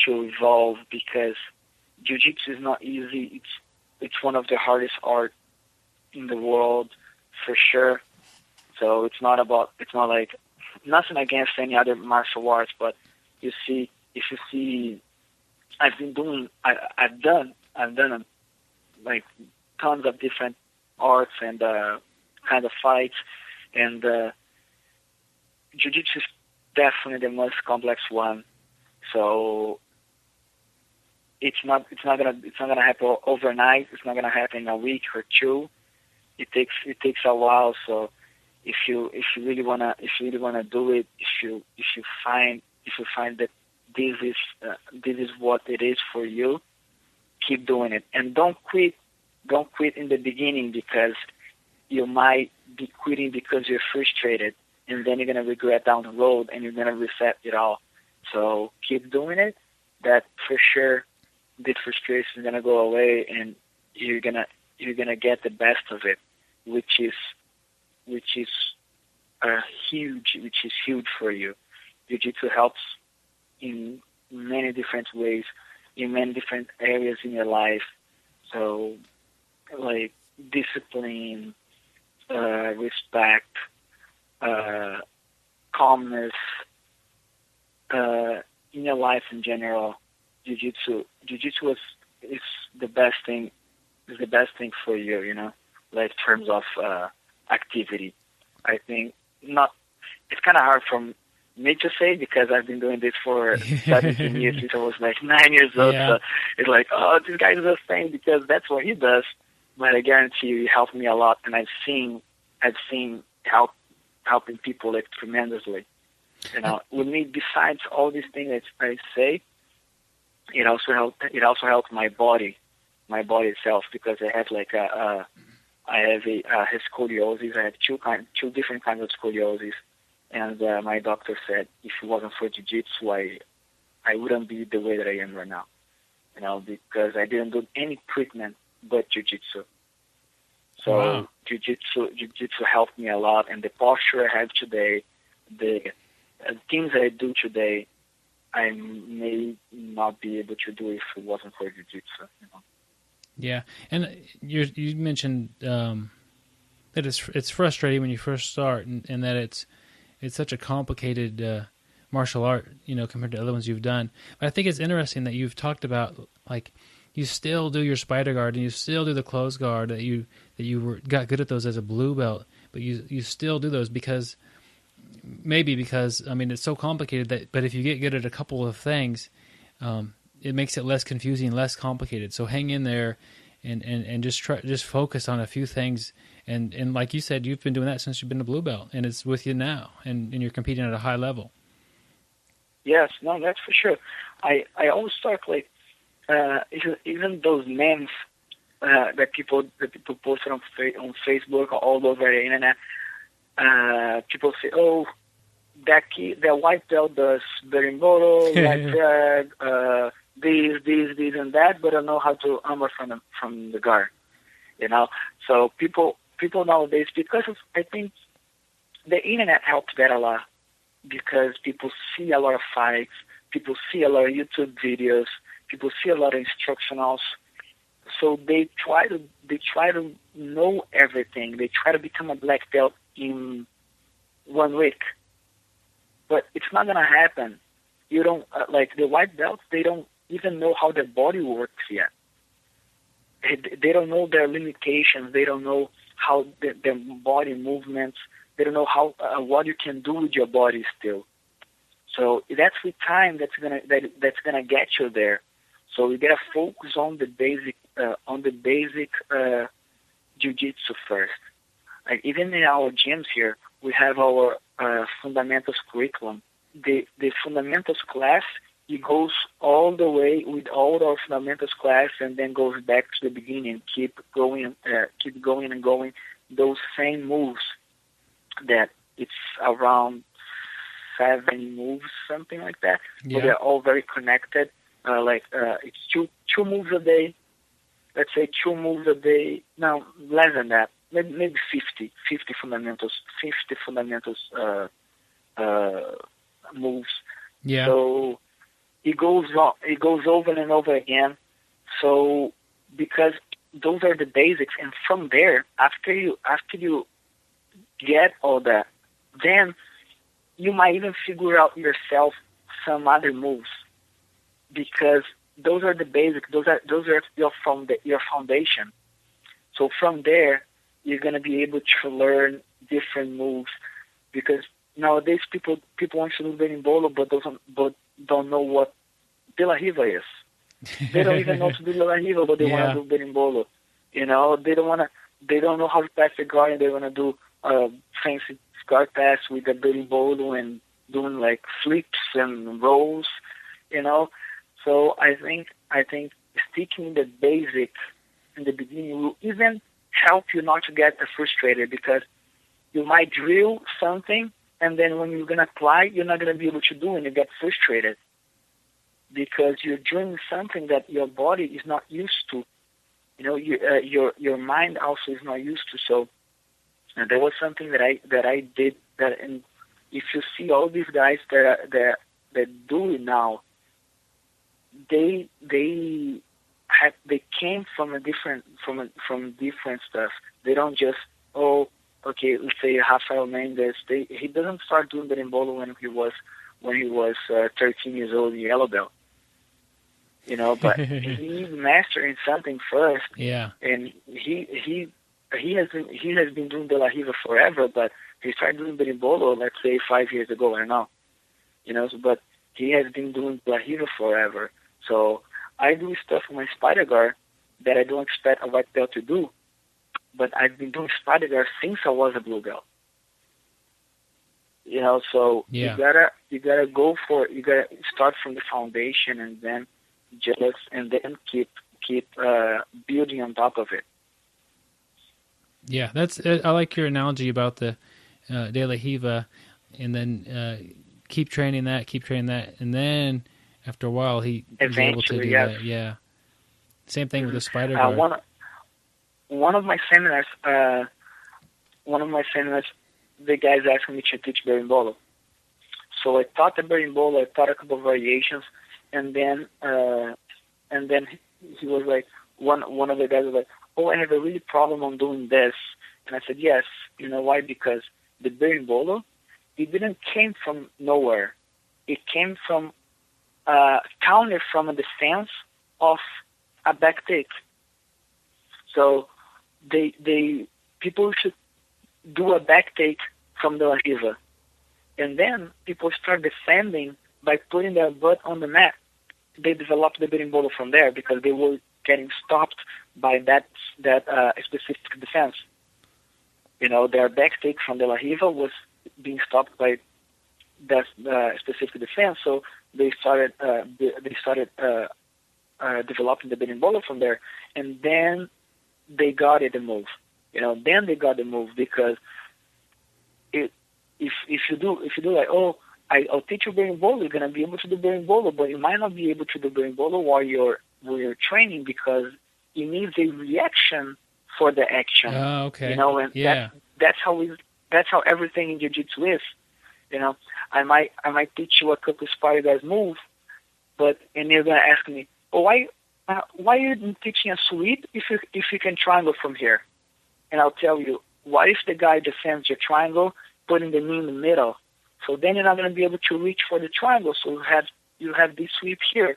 evolve, because jiu-jitsu is not easy. It's one of the hardest art in the world, for sure. So it's not like nothing against any other martial arts, but if you see, I've done like tons of different arts and kind of fights, and jiu-jitsu is definitely the most complex one. So it's not gonna happen overnight. It's not gonna happen in a week or two. It takes a while. So if you really wanna do it, if you find that this is what it is for you, keep doing it, and don't quit in the beginning, because you might be quitting because you're frustrated, and then you're gonna regret down the road, and you're gonna reset it all. So keep doing it. That for sure, the frustration is gonna go away, and you're gonna get the best of it, which is huge for you. Jiu-jitsu helps in many different ways, in many different areas in your life. So, like discipline, respect, calmness, in your life in general. Jiu-jitsu is the best thing. Is the best thing for you, you know, like in terms of activity. I think not. It's kind of hard for me to say, because I've been doing this for 17 years since I was like 9 years old. Yeah. So it's like, oh, this guy is the same because that's what he does. But I guarantee you, he helped me a lot, and I've seen helping people like tremendously. You know, with me, besides all these things that I say, it also helped my body itself, because I have like I have scoliosis. I have two different kinds of scoliosis, and my doctor said if it wasn't for jiu-jitsu, I wouldn't be the way that I am right now. You know, because I didn't do any treatment but jiu-jitsu. So wow. jiu-jitsu helped me a lot, and the posture I have today, the things that I do today, I may not be able to do if it wasn't for jiu-jitsu. You know? Yeah, and you mentioned that it's frustrating when you first start, and that it's such a complicated martial art, you know, compared to other ones you've done. But I think it's interesting that you've talked about, like, you still do your spider guard and you still do the close guard, that you got good at those as a blue belt, but you still do those because I mean, it's so complicated but if you get good at a couple of things, it makes it less confusing, less complicated. So hang in there and just focus on a few things. And like you said, you've been doing that since you've been a blue belt, and it's with you now, and you're competing at a high level. Yes, no, that's for sure. I always talk like even those memes that people post on Facebook or all over the internet. People say, "Oh, that white belt does berimbolo, like this, and that, but I don't know how to armor from the guard." So people nowadays, because I think the internet helps that a lot, because people see a lot of fights, people see a lot of YouTube videos, people see a lot of instructionals, so they try to know everything. They try to become a black belt in 1 week, but it's not gonna happen. You don't like the white belts. They don't even know how their body works yet. They don't know their limitations. They don't know how their body movements. They don't know how what you can do with your body still. So that's with time that's gonna get you there. So you gotta focus on the basic jiu-jitsu first. Like even in our gyms here, we have our fundamentals curriculum. The fundamentals class, it goes all the way with all our fundamentals class, and then goes back to the beginning, keep going and going. Those same moves that it's around 7 moves, something like that. Yeah. So they're all very connected. It's two moves a day. Let's say 2 moves a day. No, less than that. Maybe 50 fundamentals moves. Yeah. So it goes over and over again. So because those are the basics, and from there, after you get all that, then you might even figure out yourself some other moves, because those are the basics. Those are your foundation. So from there, you're gonna be able to learn different moves, because nowadays people want to do berimbolo, but don't know what De La Riva is. They don't even know to do De La Riva, but they want to do berimbolo. They don't know how to pass the guard, and they want to do fancy guard pass with the berimbolo and doing like flips and rolls. So I think sticking the basic in the beginning will even help you not to get frustrated, because you might drill something, and then when you're going to apply, you're not going to be able to do, and you get frustrated because you're doing something that your body is not used to. Your mind also is not used to. So there was something that I did that, and if you see all these guys that do it now, they came from different stuff. They don't just let's say Rafael Mendes. He doesn't start doing berimbolo when he was 13 years old in yellow belt. But he mastered something first. Yeah. And he has been doing De La Riva forever, but he started doing berimbolo, let's say 5 years ago. I don't know. But he has been doing De La Riva forever. So I do stuff with my spider guard that I don't expect a white belt to do, but I've been doing spider guard since I was a blue belt. So you gotta start from the foundation, and then keep building on top of it. Yeah, I like your analogy about the De La Riva, and then keep training that, and then after a while he's able to do that. Yeah. Same thing with the spider guard. One of my seminars, the guys asked me to teach berimbolo. So I taught the berimbolo. I taught a couple of variations, and then he was like, one of the guys was like, "Oh, I have a really problem on doing this," and I said, "Yes, you know why? Because the berimbolo, it didn't came from nowhere. It came from counter from a defense of a back take. So people should do a back take from De La Riva, and then people start defending by putting their butt on the mat. They developed the berimbolo from there because they were getting stopped by that specific defense. Their back take from De La Riva was being stopped by that specific defense. So they started developing the berimbolo from there. And then they got it the move. Then they got the move because if you do like, I'll teach you berimbolo, you're gonna be able to do berimbolo, but you might not be able to do berimbolo while you're training because it needs a reaction for the action. Oh, okay. And that's how everything in jiu-jitsu is. I might teach you a couple Spider guys move, and you're gonna ask me, why are you teaching a sweep if you can triangle from here? And I'll tell you, what if the guy defends your triangle, putting the knee in the middle? So then you're not gonna be able to reach for the triangle. So you have this sweep here,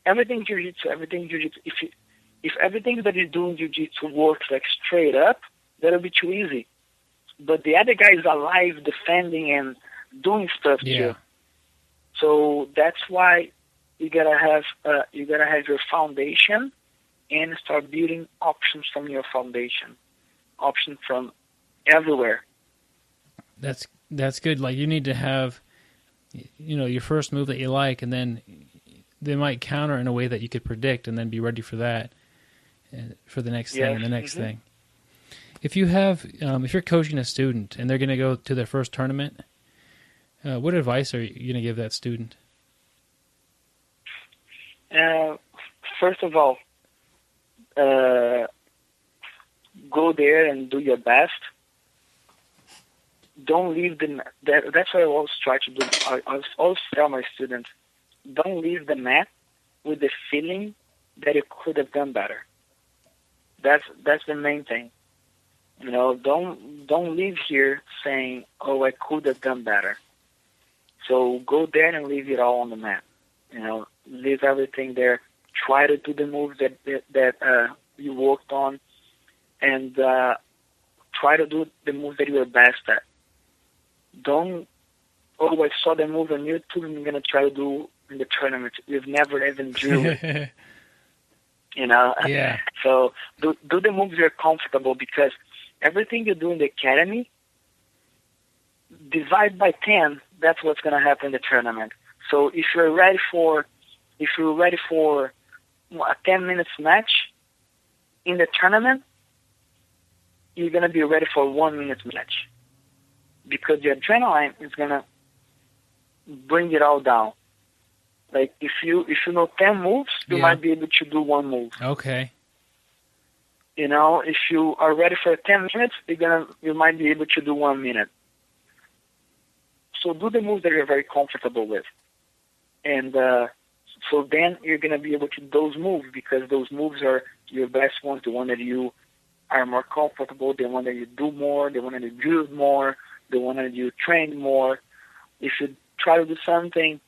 everything jiu-jitsu. If everything that you do in jiu-jitsu works like straight up, that'll be too easy. But the other guy is alive, defending and doing stuff too. So that's why you gotta have your foundation and start building options from your foundation, options from everywhere. That's good. Like you need to have, your first move that you like, and then they might counter in a way that you could predict, and then be ready for that, for the next thing and the next thing. If you have, if you're coaching a student and they're going to go to their first tournament, what advice are you going to give that student? First of all, go there and do your best. Don't leave that's what I always try to do. I always tell my students, don't leave the mat with the feeling that you could have done better. That's the main thing. Don't leave here saying, I could have done better. So go there and leave it all on the mat. Leave everything there. Try to do the moves that you worked on, and try to do the moves that you are best at. Don't, I saw the move on YouTube and I'm going to try to do in the tournament. You've never even drew it. Yeah. So do the moves you're comfortable, because everything you do in the academy, divide by 10, that's what's going to happen in the tournament. So if you're ready for a 10 minutes match in the tournament, you're going to be ready for a 1 minute match, because the adrenaline is going to bring it all down. Like if you know 10 moves, you might be able to do one move. Okay. If you are ready for 10 minutes, you might be able to do 1 minute. So do the moves that you're very comfortable with. And so then you're going to be able to do those moves, because those moves are your best ones, the one that you are more comfortable, the one that you do more, the one that you use more, the one that you train more. If you try to do something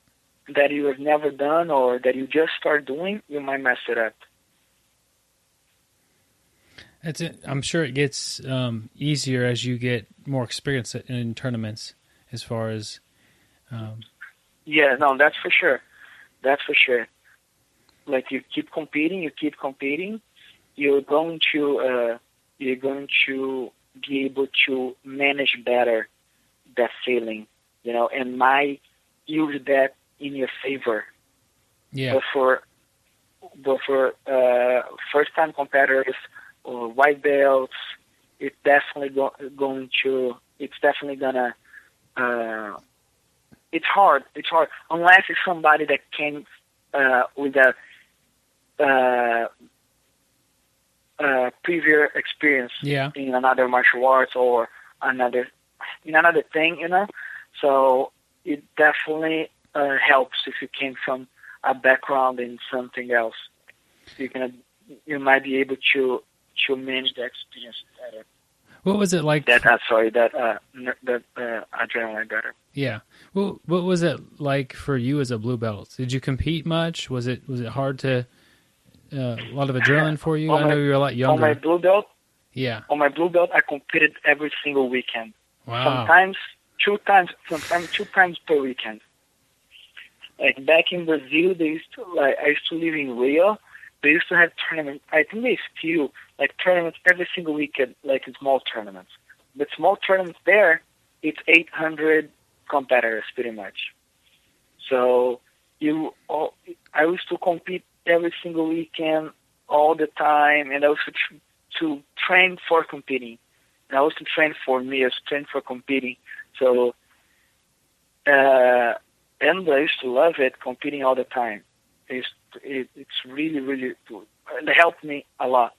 that you have never done or that you just start doing, you might mess it up. That's it. I'm sure it gets easier as you get more experience in tournaments, as far as. That's for sure. That's for sure. Like you keep competing, you're going to be able to manage better that feeling, and might use that in your favor. Yeah. But for first time competitors or white belts, it's definitely gonna. It's hard. Unless it's somebody that came with a previous experience in another martial arts or another thing, So it definitely helps if you came from a background in something else. You might be able to manage the experience better. What was it like? That adrenaline better. Yeah. Well, what was it like for you as a blue belt? Did you compete much? Was it hard to a lot of adrenaline for you? I know you were a lot younger. On my blue belt. Yeah. On my blue belt, I competed every single weekend. Wow. Sometimes two times per weekend. Like back in Brazil, I used to live in Rio. They used to have tournaments. I think they still tournaments every single weekend, like small tournaments. But small tournaments there, it's 800 competitors pretty much. So I used to compete every single weekend, all the time, and I was to train for competing. And I was to train for me, I was to train for competing. So, and I used to love it, competing all the time. It's really, really, it helped me a lot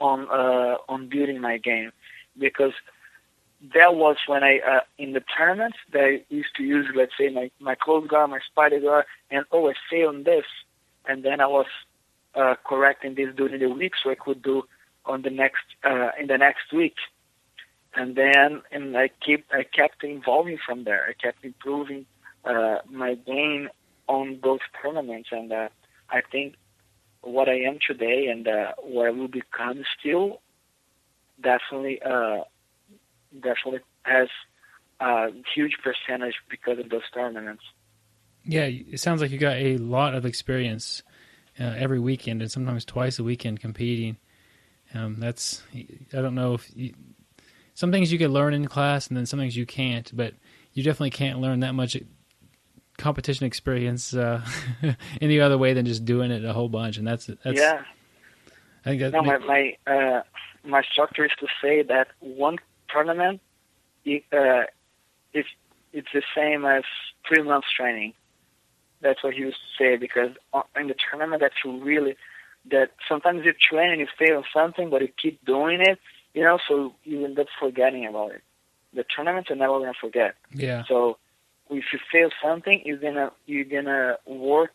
on building my game, because that was when I, in the tournaments, that I used to use, let's say, my close guard, my spider guard, and I failed on this, and then I was correcting this during the week, so I could do on the next in the next week, and I kept evolving from there. I kept improving my game on those tournaments, and I think what I am today and where I will become still definitely has a huge percentage because of those tournaments. Yeah, it sounds like you got a lot of experience every weekend, and sometimes twice a weekend competing. I don't know if some things you can learn in class, and then some things you can't. But you definitely can't learn that much competition experience any other way than just doing it a whole bunch. And that's yeah. I think my instructor used to say that one tournament, it's the same as 3 months training. That's what he used to say, because in the tournament that sometimes you train and you fail on something, but you keep doing it, so you end up forgetting about it. The tournament you're never gonna forget. Yeah. So if you fail something, you're gonna work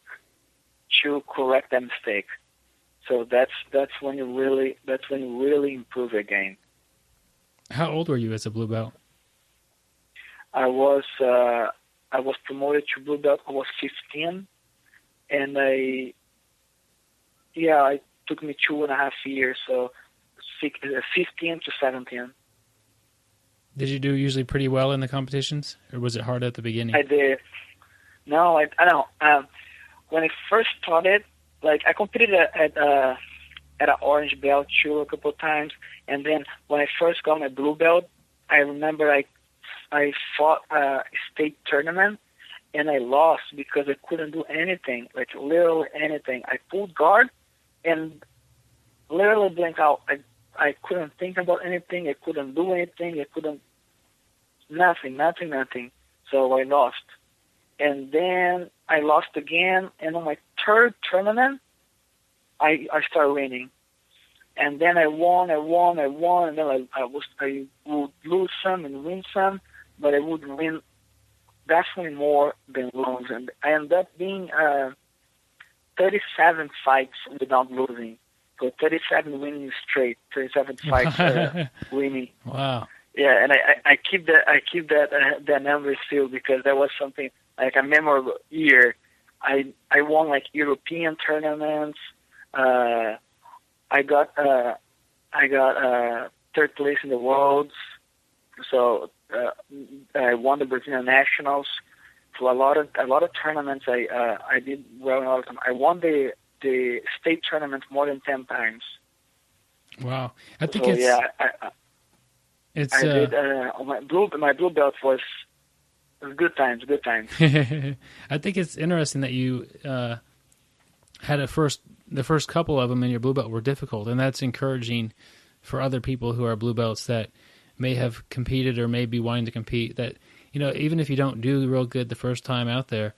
to correct that mistake. So that's when you really improve your game. How old were you as a blue belt? I was promoted to blue belt. I was 15, and it took me 2.5 years, so 15 to 17. Did you do usually pretty well in the competitions, or was it hard at the beginning? I did. No, I don't know. When I first started, I competed at an orange belt too a couple of times, and then when I first got my blue belt, I remember I fought a state tournament, and I lost because I couldn't do anything, literally anything. I pulled guard and literally blanked out. I couldn't think about anything. I couldn't do anything. Nothing. So I lost. And then I lost again, and on my third tournament, I started winning. And then I won, and then I would lose some and win some, but I would win definitely more than lose. And I ended up being 37 fights without losing. So 37 winning straight, 37 fights winning. Wow. Yeah, and I keep that number still, because that was something like a memorable year. I won European tournaments. I got third place in the Worlds. So I won the Brazilian Nationals. So a lot of tournaments I did well in all of them. I won the state tournament more than 10 times. Wow, I think so, it's yeah. I did my blue belt was good times. I think it's interesting that you had the first couple of them in your blue belt were difficult, and that's encouraging for other people who are blue belts that may have competed or may be wanting to compete. That even if you don't do real good the first time out there,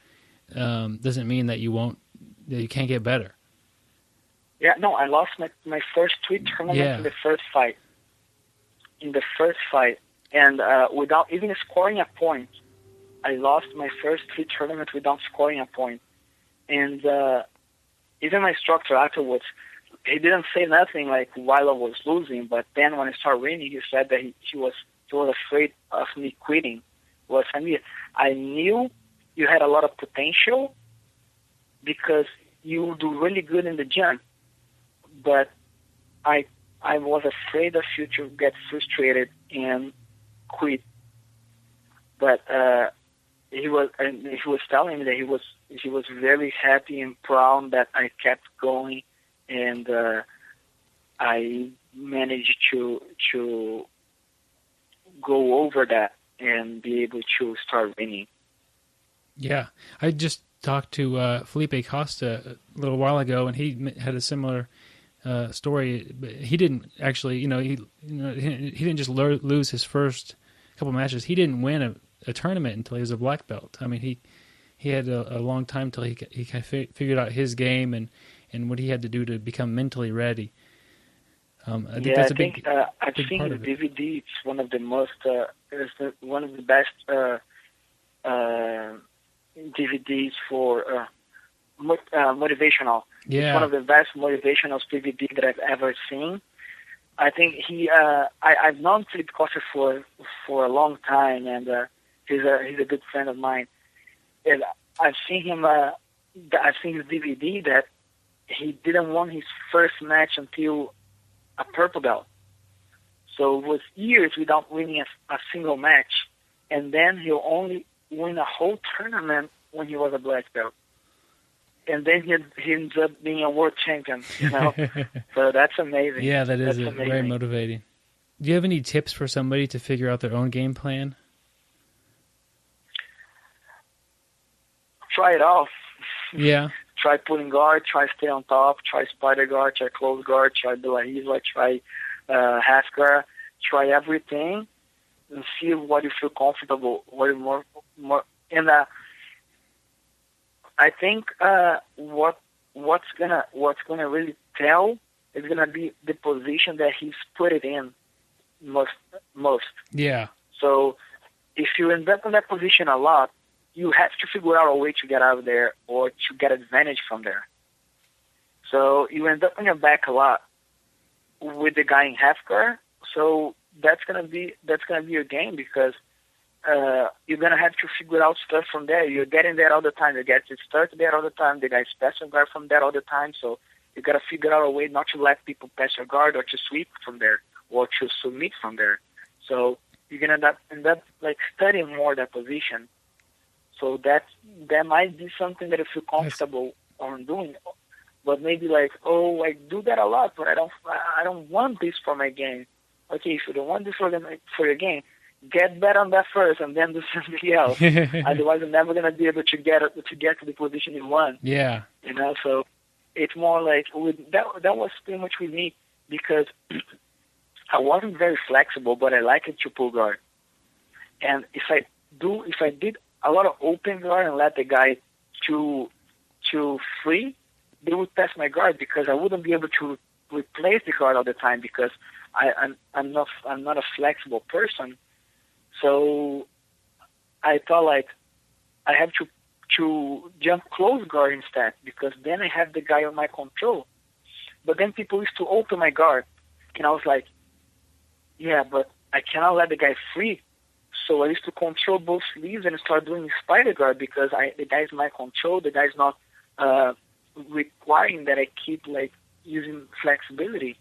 doesn't mean that you can't get better. Yeah, no, I lost my first 3 tournaments in the first fight. And without even scoring a point, I lost my first 3 tournaments without scoring a point. And even my instructor afterwards, he didn't say nothing while I was losing, but then when I started winning, he said that he was afraid of me quitting. Well, Samir, I knew you had a lot of potential because you do really good in the gym, but I was afraid of you to get frustrated and quit. But he was telling me that he was very happy and proud that I kept going, and I managed to go over that and be able to start winning. Yeah, I just talked to Felipe Costa a little while ago, and he had a similar story. But he didn't actually, he didn't just lose his first couple matches. He didn't win a tournament until he was a black belt. I mean, he had a long time till he kind of figured out his game and what he had to do to become mentally ready. I think that's a big part of it. DVD is one of the most one of the best DVDs for motivational. Yeah. It's one of the best motivational DVD that I've ever seen. I think I've known Felipe Costa for a long time, and he's a good friend of mine. And I've seen him. I've seen his DVD that he didn't win his first match until a purple belt. So it was years without winning a single match, and then he'll only win a whole tournament when he was a black belt. And then he ends up being a world champion, So that's amazing. Yeah, that's amazing. Very motivating. Do you have any tips for somebody to figure out their own game plan? Try it off. Yeah. Try pulling guard, try stay on top, try spider guard, try close guard, try De La Riva, try half guard, try everything and see what you feel comfortable, what you more. And I think what's gonna really tell is gonna be the position that he's put it in most. Yeah. So if you end up in that position a lot, you have to figure out a way to get out of there or to get advantage from there. So you end up on your back a lot with the guy in half guard. So that's gonna be your game because you're gonna have to figure out stuff from there. You're getting there all the time. You get to start there all the time. The guy's passing guard from there all the time. So you gotta figure out a way not to let people pass your guard or to sweep from there or to submit from there. So you're gonna end up like studying more that position. So that might be something that you feel comfortable on doing, but maybe like, oh, I do that a lot, but I don't want this for my game. Okay, if you don't want this for your game, get better on that first, and then do something else. Otherwise, you're never gonna be able to get to the position you want. Yeah. So it's more like that was pretty much with me because I wasn't very flexible, but I liked to pull guard, and if I did a lot of open guard and let the guy to free, they would pass my guard because I wouldn't be able to replace the guard all the time because I'm not a flexible person. So I thought like I have to jump close guard instead because then I have the guy on my control. But then people used to open my guard, and I was like, yeah, but I cannot let the guy free. So I used to control both sleeves and start doing spider guard because the guy's my control. The guy's not requiring that I keep like using flexibility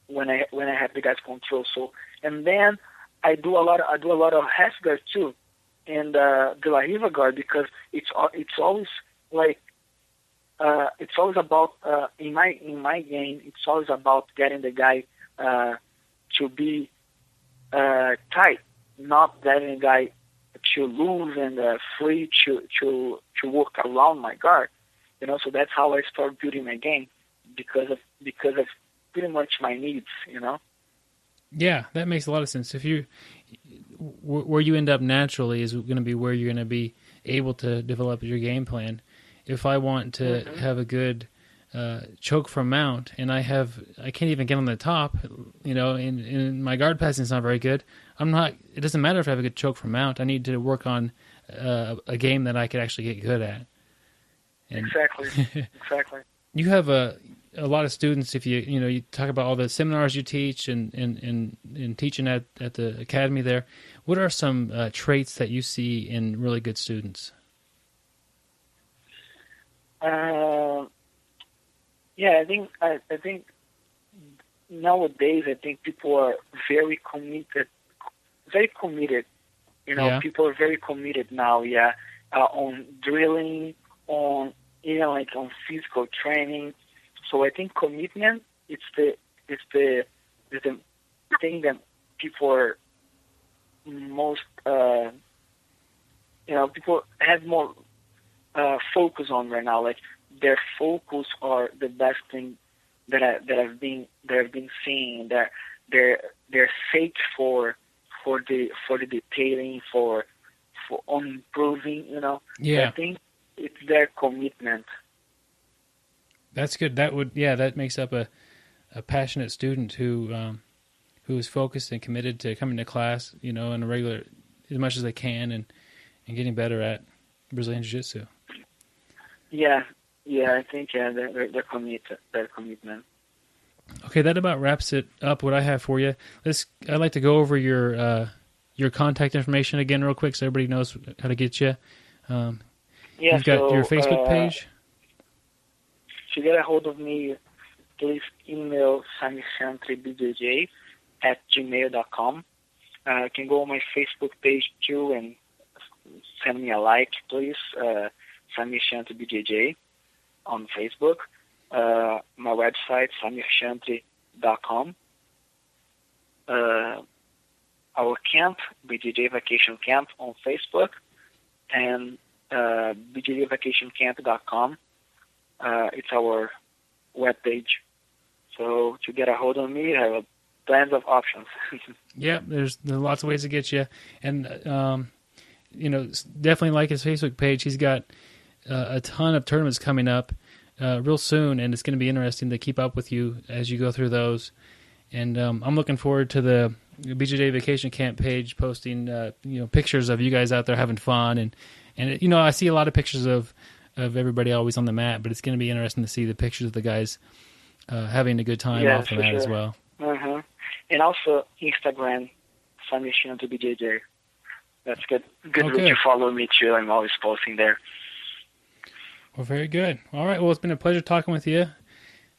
when I have the guy's control. So and then I do a lot of half guard too, and De La Riva guard because it's always like it's always about in my game it's always about getting the guy to be tight. Not letting a guy to lose and free to work around my guard, So that's how I started building my game because of pretty much my needs, Yeah, that makes a lot of sense. If where you end up naturally is going to be where you're going to be able to develop your game plan. If I want to have a good choke from mount and I can't even get on the top, and my guard passing is not very good. It doesn't matter if I have a good choke from mount. I need to work on a game that I could actually get good at. And Exactly. You have a lot of students. If you talk about all the seminars you teach and teaching at the academy there, what are some traits that you see in really good students? Yeah, I think nowadays people are very committed. People are very committed now. Yeah, on drilling, on on physical training. So I think commitment it's the thing that people are most people have more focus on right now. Like their focus are the best thing that I've been seeing. They're fake for the detailing on improving. Yeah. I think it's their commitment. That's good. That makes up a passionate student who is focused and committed to coming to class, in a regular, as much as they can, and getting better at Brazilian Jiu-Jitsu. Yeah, I think they're committed. Their commitment. Okay, that about wraps it up. What I have for you, I'd like to go over your contact information again real quick, so everybody knows how to get you. You've got your Facebook page. To get a hold of me, please email samirchantrebjj@gmail.com. You can go on my Facebook page too and send me a like, please. Samir Chantre BJJ on Facebook. My website, samirchantre.com. Our camp, BJJ Vacation Camp on Facebook, and bjjvacationcamp.com. It's our webpage. So to get a hold of me, I have tons of options. Yeah, there's lots of ways to get you. And, definitely like his Facebook page. He's got a ton of tournaments coming up real soon, and it's going to be interesting to keep up with you as you go through those. And I'm looking forward to the BJJ Vacation Camp page posting, pictures of you guys out there having fun. And I see a lot of pictures of everybody always on the mat, but it's going to be interesting to see the pictures of the guys having a good time off the mat as well. Uh-huh. And also Instagram, Samir Chantre BJJ. That's good. Good way to follow me too. I'm always posting there. Well, very good. All right. Well, it's been a pleasure talking with you.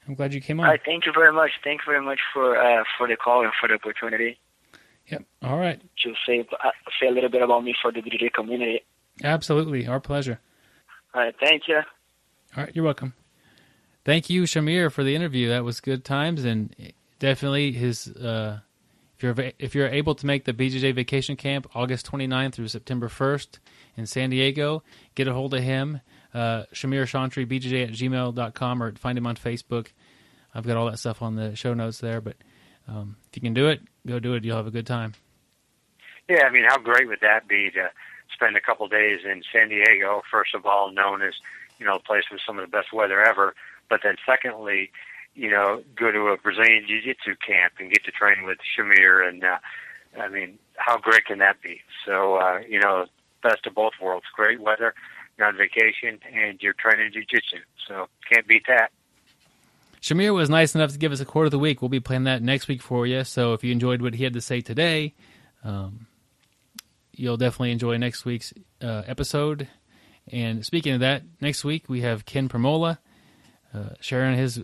I'm glad you came on. All right. Thank you very much. Thank you very much for the call and for the opportunity. Yep. All right. To say a little bit about me for the BJJ community. Absolutely. Our pleasure. All right. Thank you. All right. You're welcome. Thank you, Samir, for the interview. That was good times, and definitely his. If you're able to make the BJJ Vacation Camp August 29th through September 1st in San Diego, get a hold of him. Samir Chantre BJJ@gmail.com, or find him on Facebook. I've got all that stuff on the show notes there. But if you can do it, go do it. You'll have a good time. Yeah, I mean, how great would that be to spend a couple days in San Diego? First of all, known as a place with some of the best weather ever. But then secondly, go to a Brazilian Jiu-Jitsu camp and get to train with Samir. And, I mean, how great can that be? So, best of both worlds. Great weather, you're on vacation, and you're training Jiu-Jitsu. So, can't beat that. Samir was nice enough to give us a quote of the week. We'll be playing that next week for you. So if you enjoyed what he had to say today, you'll definitely enjoy next week's episode. And speaking of that, next week we have Ken Permola sharing his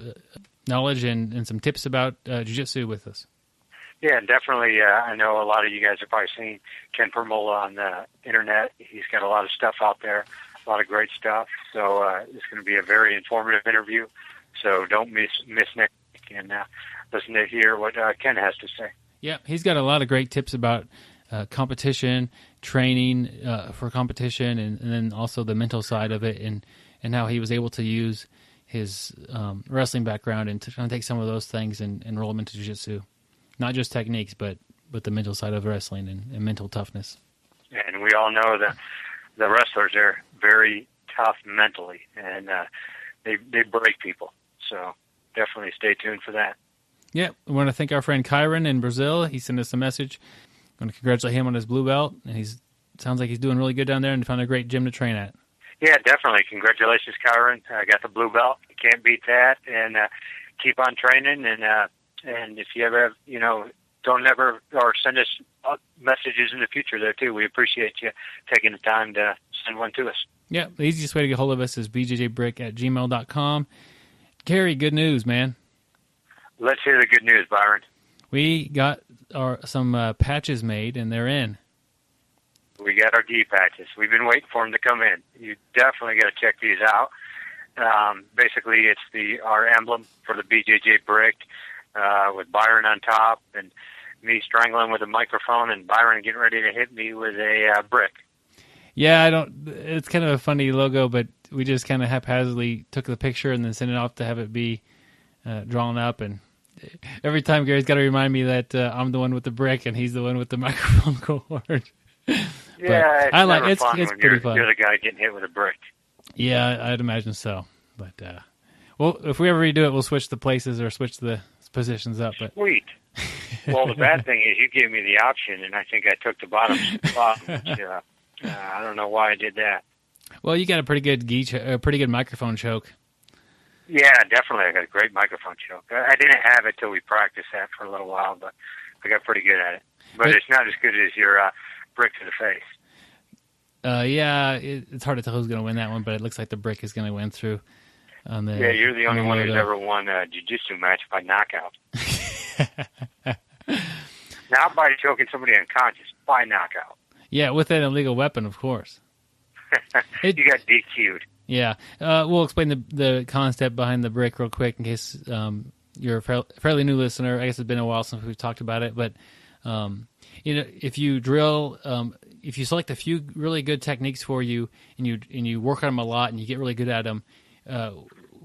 knowledge and some tips about jiu-jitsu with us. Yeah, definitely. I know a lot of you guys have probably seen Ken Permola on the internet. He's got a lot of stuff out there, a lot of great stuff. So it's going to be a very informative interview. So don't miss next week and listen to hear what Ken has to say. Yeah, he's got a lot of great tips about competition, training for competition, and then also the mental side of it, and how he was able to use his wrestling background and to try and take some of those things and roll them into jiu-jitsu. Not just techniques, but the mental side of wrestling and mental toughness. And we all know that the wrestlers are very tough mentally, and they break people. So definitely stay tuned for that. Yeah, we want to thank our friend Kyron in Brazil. He sent us a message. I want to congratulate him on his blue belt, and sounds like he's doing really good down there and found a great gym to train at. Yeah, definitely. Congratulations, Kyron. I got the blue belt. You can't beat that, and keep on training. And if you ever, don't ever, or send us messages in the future there too. We appreciate you taking the time to send one to us. Yeah, the easiest way to get hold of us is bjjbrick@gmail.com. Gary, good news, man. Let's hear the good news, Byron. We got some patches made, and they're in. We got our D patches. We've been waiting for them to come in. You definitely got to check these out. Basically, it's our emblem for the BJJ brick with Byron on top and me strangling with a microphone and Byron getting ready to hit me with a brick. Yeah, I don't. It's kind of a funny logo, but we just kind of haphazardly took the picture and then sent it off to have it be drawn up. And every time Gary's got to remind me that I'm the one with the brick and he's the one with the microphone cord. Yeah, I like it's it's when pretty fun. You're the guy getting hit with a brick. Yeah, I'd imagine so. But well, if we ever redo it, we'll switch the places or switch the positions up. But sweet. Well, the bad thing is you gave me the option, and I think I took the bottom spot. Which, I don't know why I did that. Well, you got a pretty good microphone choke. Yeah, definitely. I got a great microphone choke. I didn't have it till we practiced that for a little while, but I got pretty good at it. But it's not as good as your brick to the face. Yeah, it's hard to tell who's going to win that one, but it looks like the brick is going to win through. Yeah, you're the only one who's ever won a jiu-jitsu match by knockout. Not by choking somebody unconscious, by knockout. Yeah, with an illegal weapon, of course. You got DQ'd. Yeah. We'll explain the concept behind the brick real quick in case you're a fairly new listener. I guess it's been a while since we've talked about it, but if you drill, if you select a few really good techniques for you and you work on them a lot and you get really good at them,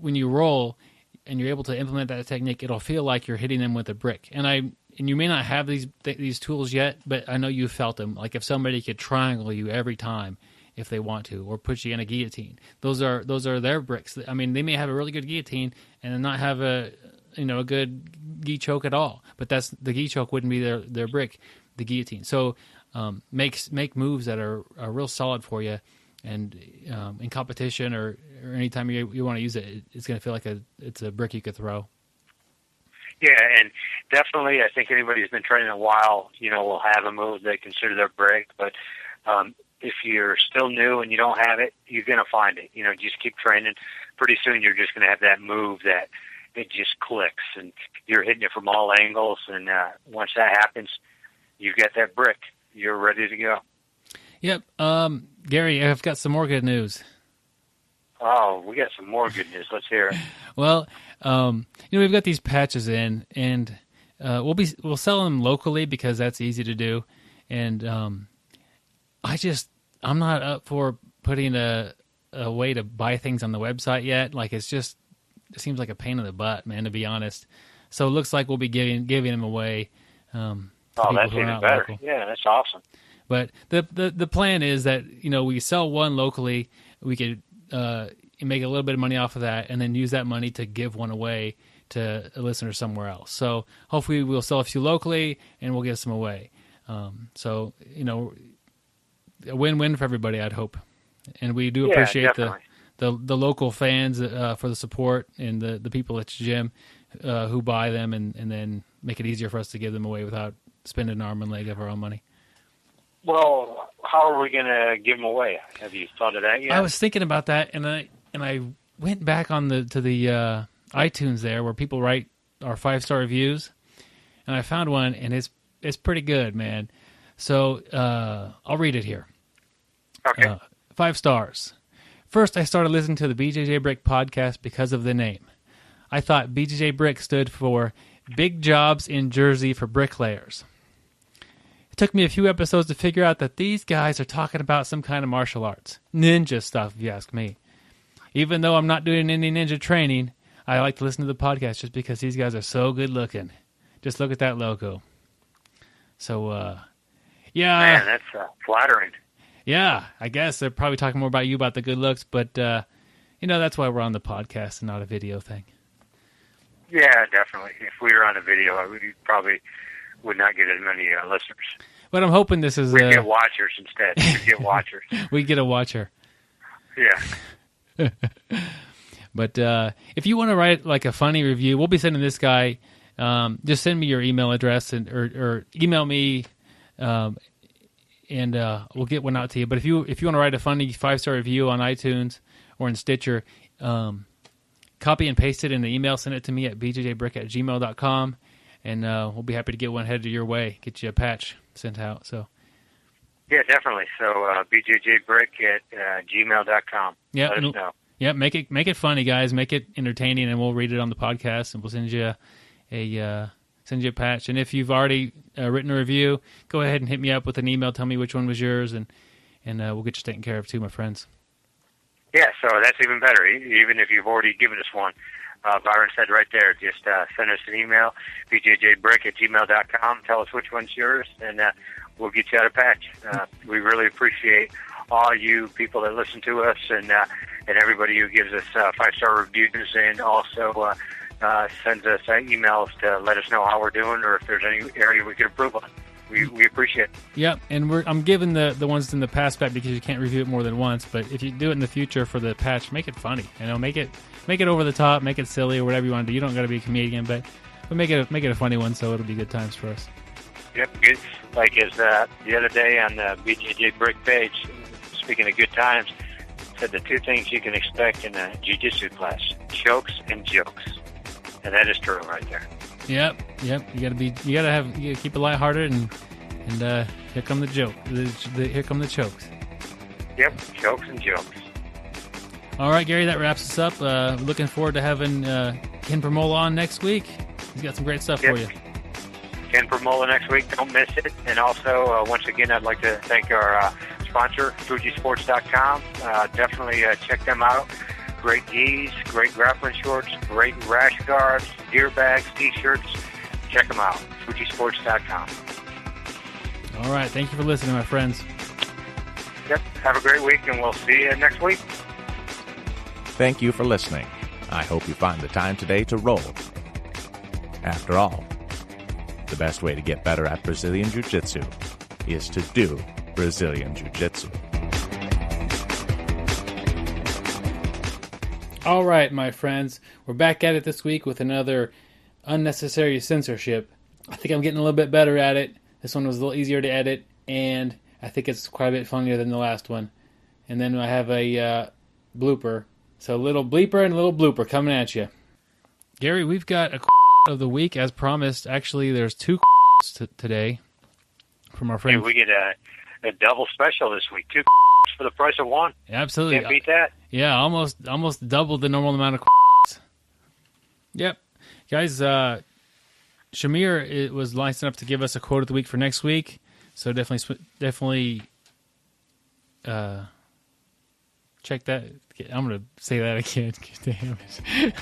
when you roll and you're able to implement that technique, it'll feel like you're hitting them with a brick. And you may not have these tools yet, but I know you've felt them. Like if somebody could triangle you every time if they want to, or put you in a guillotine. Those are their bricks. I mean, they may have a really good guillotine and not have a good gi choke at all. But the gi choke wouldn't be their brick, the guillotine. So make moves that are real solid for you, and in competition or anytime you want to use it, it's going to feel like it's a brick you could throw. Yeah, and definitely, I think anybody who's been training a while, will have a move they consider their brick. But if you're still new and you don't have it, you're going to find it. Just keep training. Pretty soon, you're just going to have that move that it just clicks, and you're hitting it from all angles. And once that happens, you've got that brick. You're ready to go. Yep. Gary, I've got some more good news. Oh, we got some more good news. Let's hear it. Well, we've got these patches in, and we'll sell them locally because that's easy to do. And I'm not up for putting a way to buy things on the website yet. Like it seems like a pain in the butt, man, to be honest. So it looks like we'll be giving them away. That's even better. Local. Yeah, that's awesome. But the plan is that we sell one locally, we could make a little bit of money off of that, and then use that money to give one away to a listener somewhere else. So hopefully we'll sell a few locally, and we'll give some away. So a win-win for everybody, I'd hope. And we do appreciate the local fans for the support, and the people at the gym who buy them and then make it easier for us to give them away without spending an arm and leg of our own money. Well, how are we going to give them away? Have you thought of that yet? I was thinking about that, and I went back to the iTunes there where people write our 5-star reviews, and I found one, and it's pretty good, man. So I'll read it here. Okay. 5 stars. First, I started listening to the BJJ Brick podcast because of the name. I thought BJJ Brick stood for Big Jobs in Jersey for Bricklayers. It took me a few episodes to figure out that these guys are talking about some kind of martial arts. Ninja stuff, if you ask me. Even though I'm not doing any ninja training, I like to listen to the podcast just because these guys are so good looking. Just look at that logo. So, yeah. Man, that's flattering. Yeah, I guess they're probably talking more about you about the good looks, but, that's why we're on the podcast and not a video thing. Yeah, definitely. If we were on a video, we probably would not get as many listeners. But I'm hoping this is... We'd get watchers instead. We'd get watchers. We get a watcher. Yeah. But if you want to write like a funny review, we'll be sending this guy... just send me your email address or email me, and we'll get one out to you. But if you want to write a funny 5-star review on iTunes or in Stitcher, copy and paste it in the email. Send it to me at bjjbrick@gmail.com, and we'll be happy to get one headed your way. Get you a patch sent out. So. Yeah, definitely. So bjjbrick@gmail.com. Yeah, let us know. Yeah, make it funny, guys. Make it entertaining, and we'll read it on the podcast, and we'll send you a patch. And if you've already written a review, go ahead and hit me up with an email. Tell me which one was yours, and and we'll get you taken care of too, my friends. Yeah, so that's even better, even if you've already given us one. Byron said right there, just send us an email, bjjbrick@gmail.com. Tell us which one's yours, and we'll get you out a patch. We really appreciate all you people that listen to us, and everybody who gives us 5-star reviews, and also sends us emails to let us know how we're doing, or if there's any area we could improve on. We appreciate it. Yep, and I'm giving the ones in the past back because you can't review it more than once. But if you do it in the future for the patch, make it funny. Make it over the top, make it silly, or whatever you want to do. You don't got to be a comedian, but make it a funny one, so it'll be good times for us. Yep, good. Like as the other day on the BJJ Brick page, speaking of good times, said the 2 things you can expect in a jiu-jitsu class: chokes and jokes, and that is true right there. Yep. You gotta keep it lighthearted, and here come the joke. Here come the chokes. Yep, chokes and jokes. All right, Gary, that wraps us up. Looking forward to having Ken Permola on next week. He's got some great stuff for you. Ken Permola next week, don't miss it. And also, once again, I'd like to thank our sponsor, FujiSports.com. Definitely check them out. Great gis, great grappling shorts, great rash guards, gear bags, T-shirts. Check them out, FujiSports.com. All right, thank you for listening, my friends. Yep, have a great week, and we'll see you next week. Thank you for listening. I hope you find the time today to roll. After all, the best way to get better at Brazilian Jiu-Jitsu is to do Brazilian Jiu-Jitsu. All right, my friends, we're back at it this week with another unnecessary censorship. I think I'm getting a little bit better at it. This one was a little easier to edit, and I think it's quite a bit funnier than the last one. And then I have a blooper. So a little bleeper and a little blooper coming at you. Gary, we've got a of the week as promised. Actually, there's 2 today from our friend. Hey, we get a double special this week. 2 for the price of 1. Absolutely. Can't beat that. Yeah, almost double the normal amount of Yep. Guys, Samir was nice enough to give us a quote of the week for next week. So definitely check that. I'm going to say that again. Damn it.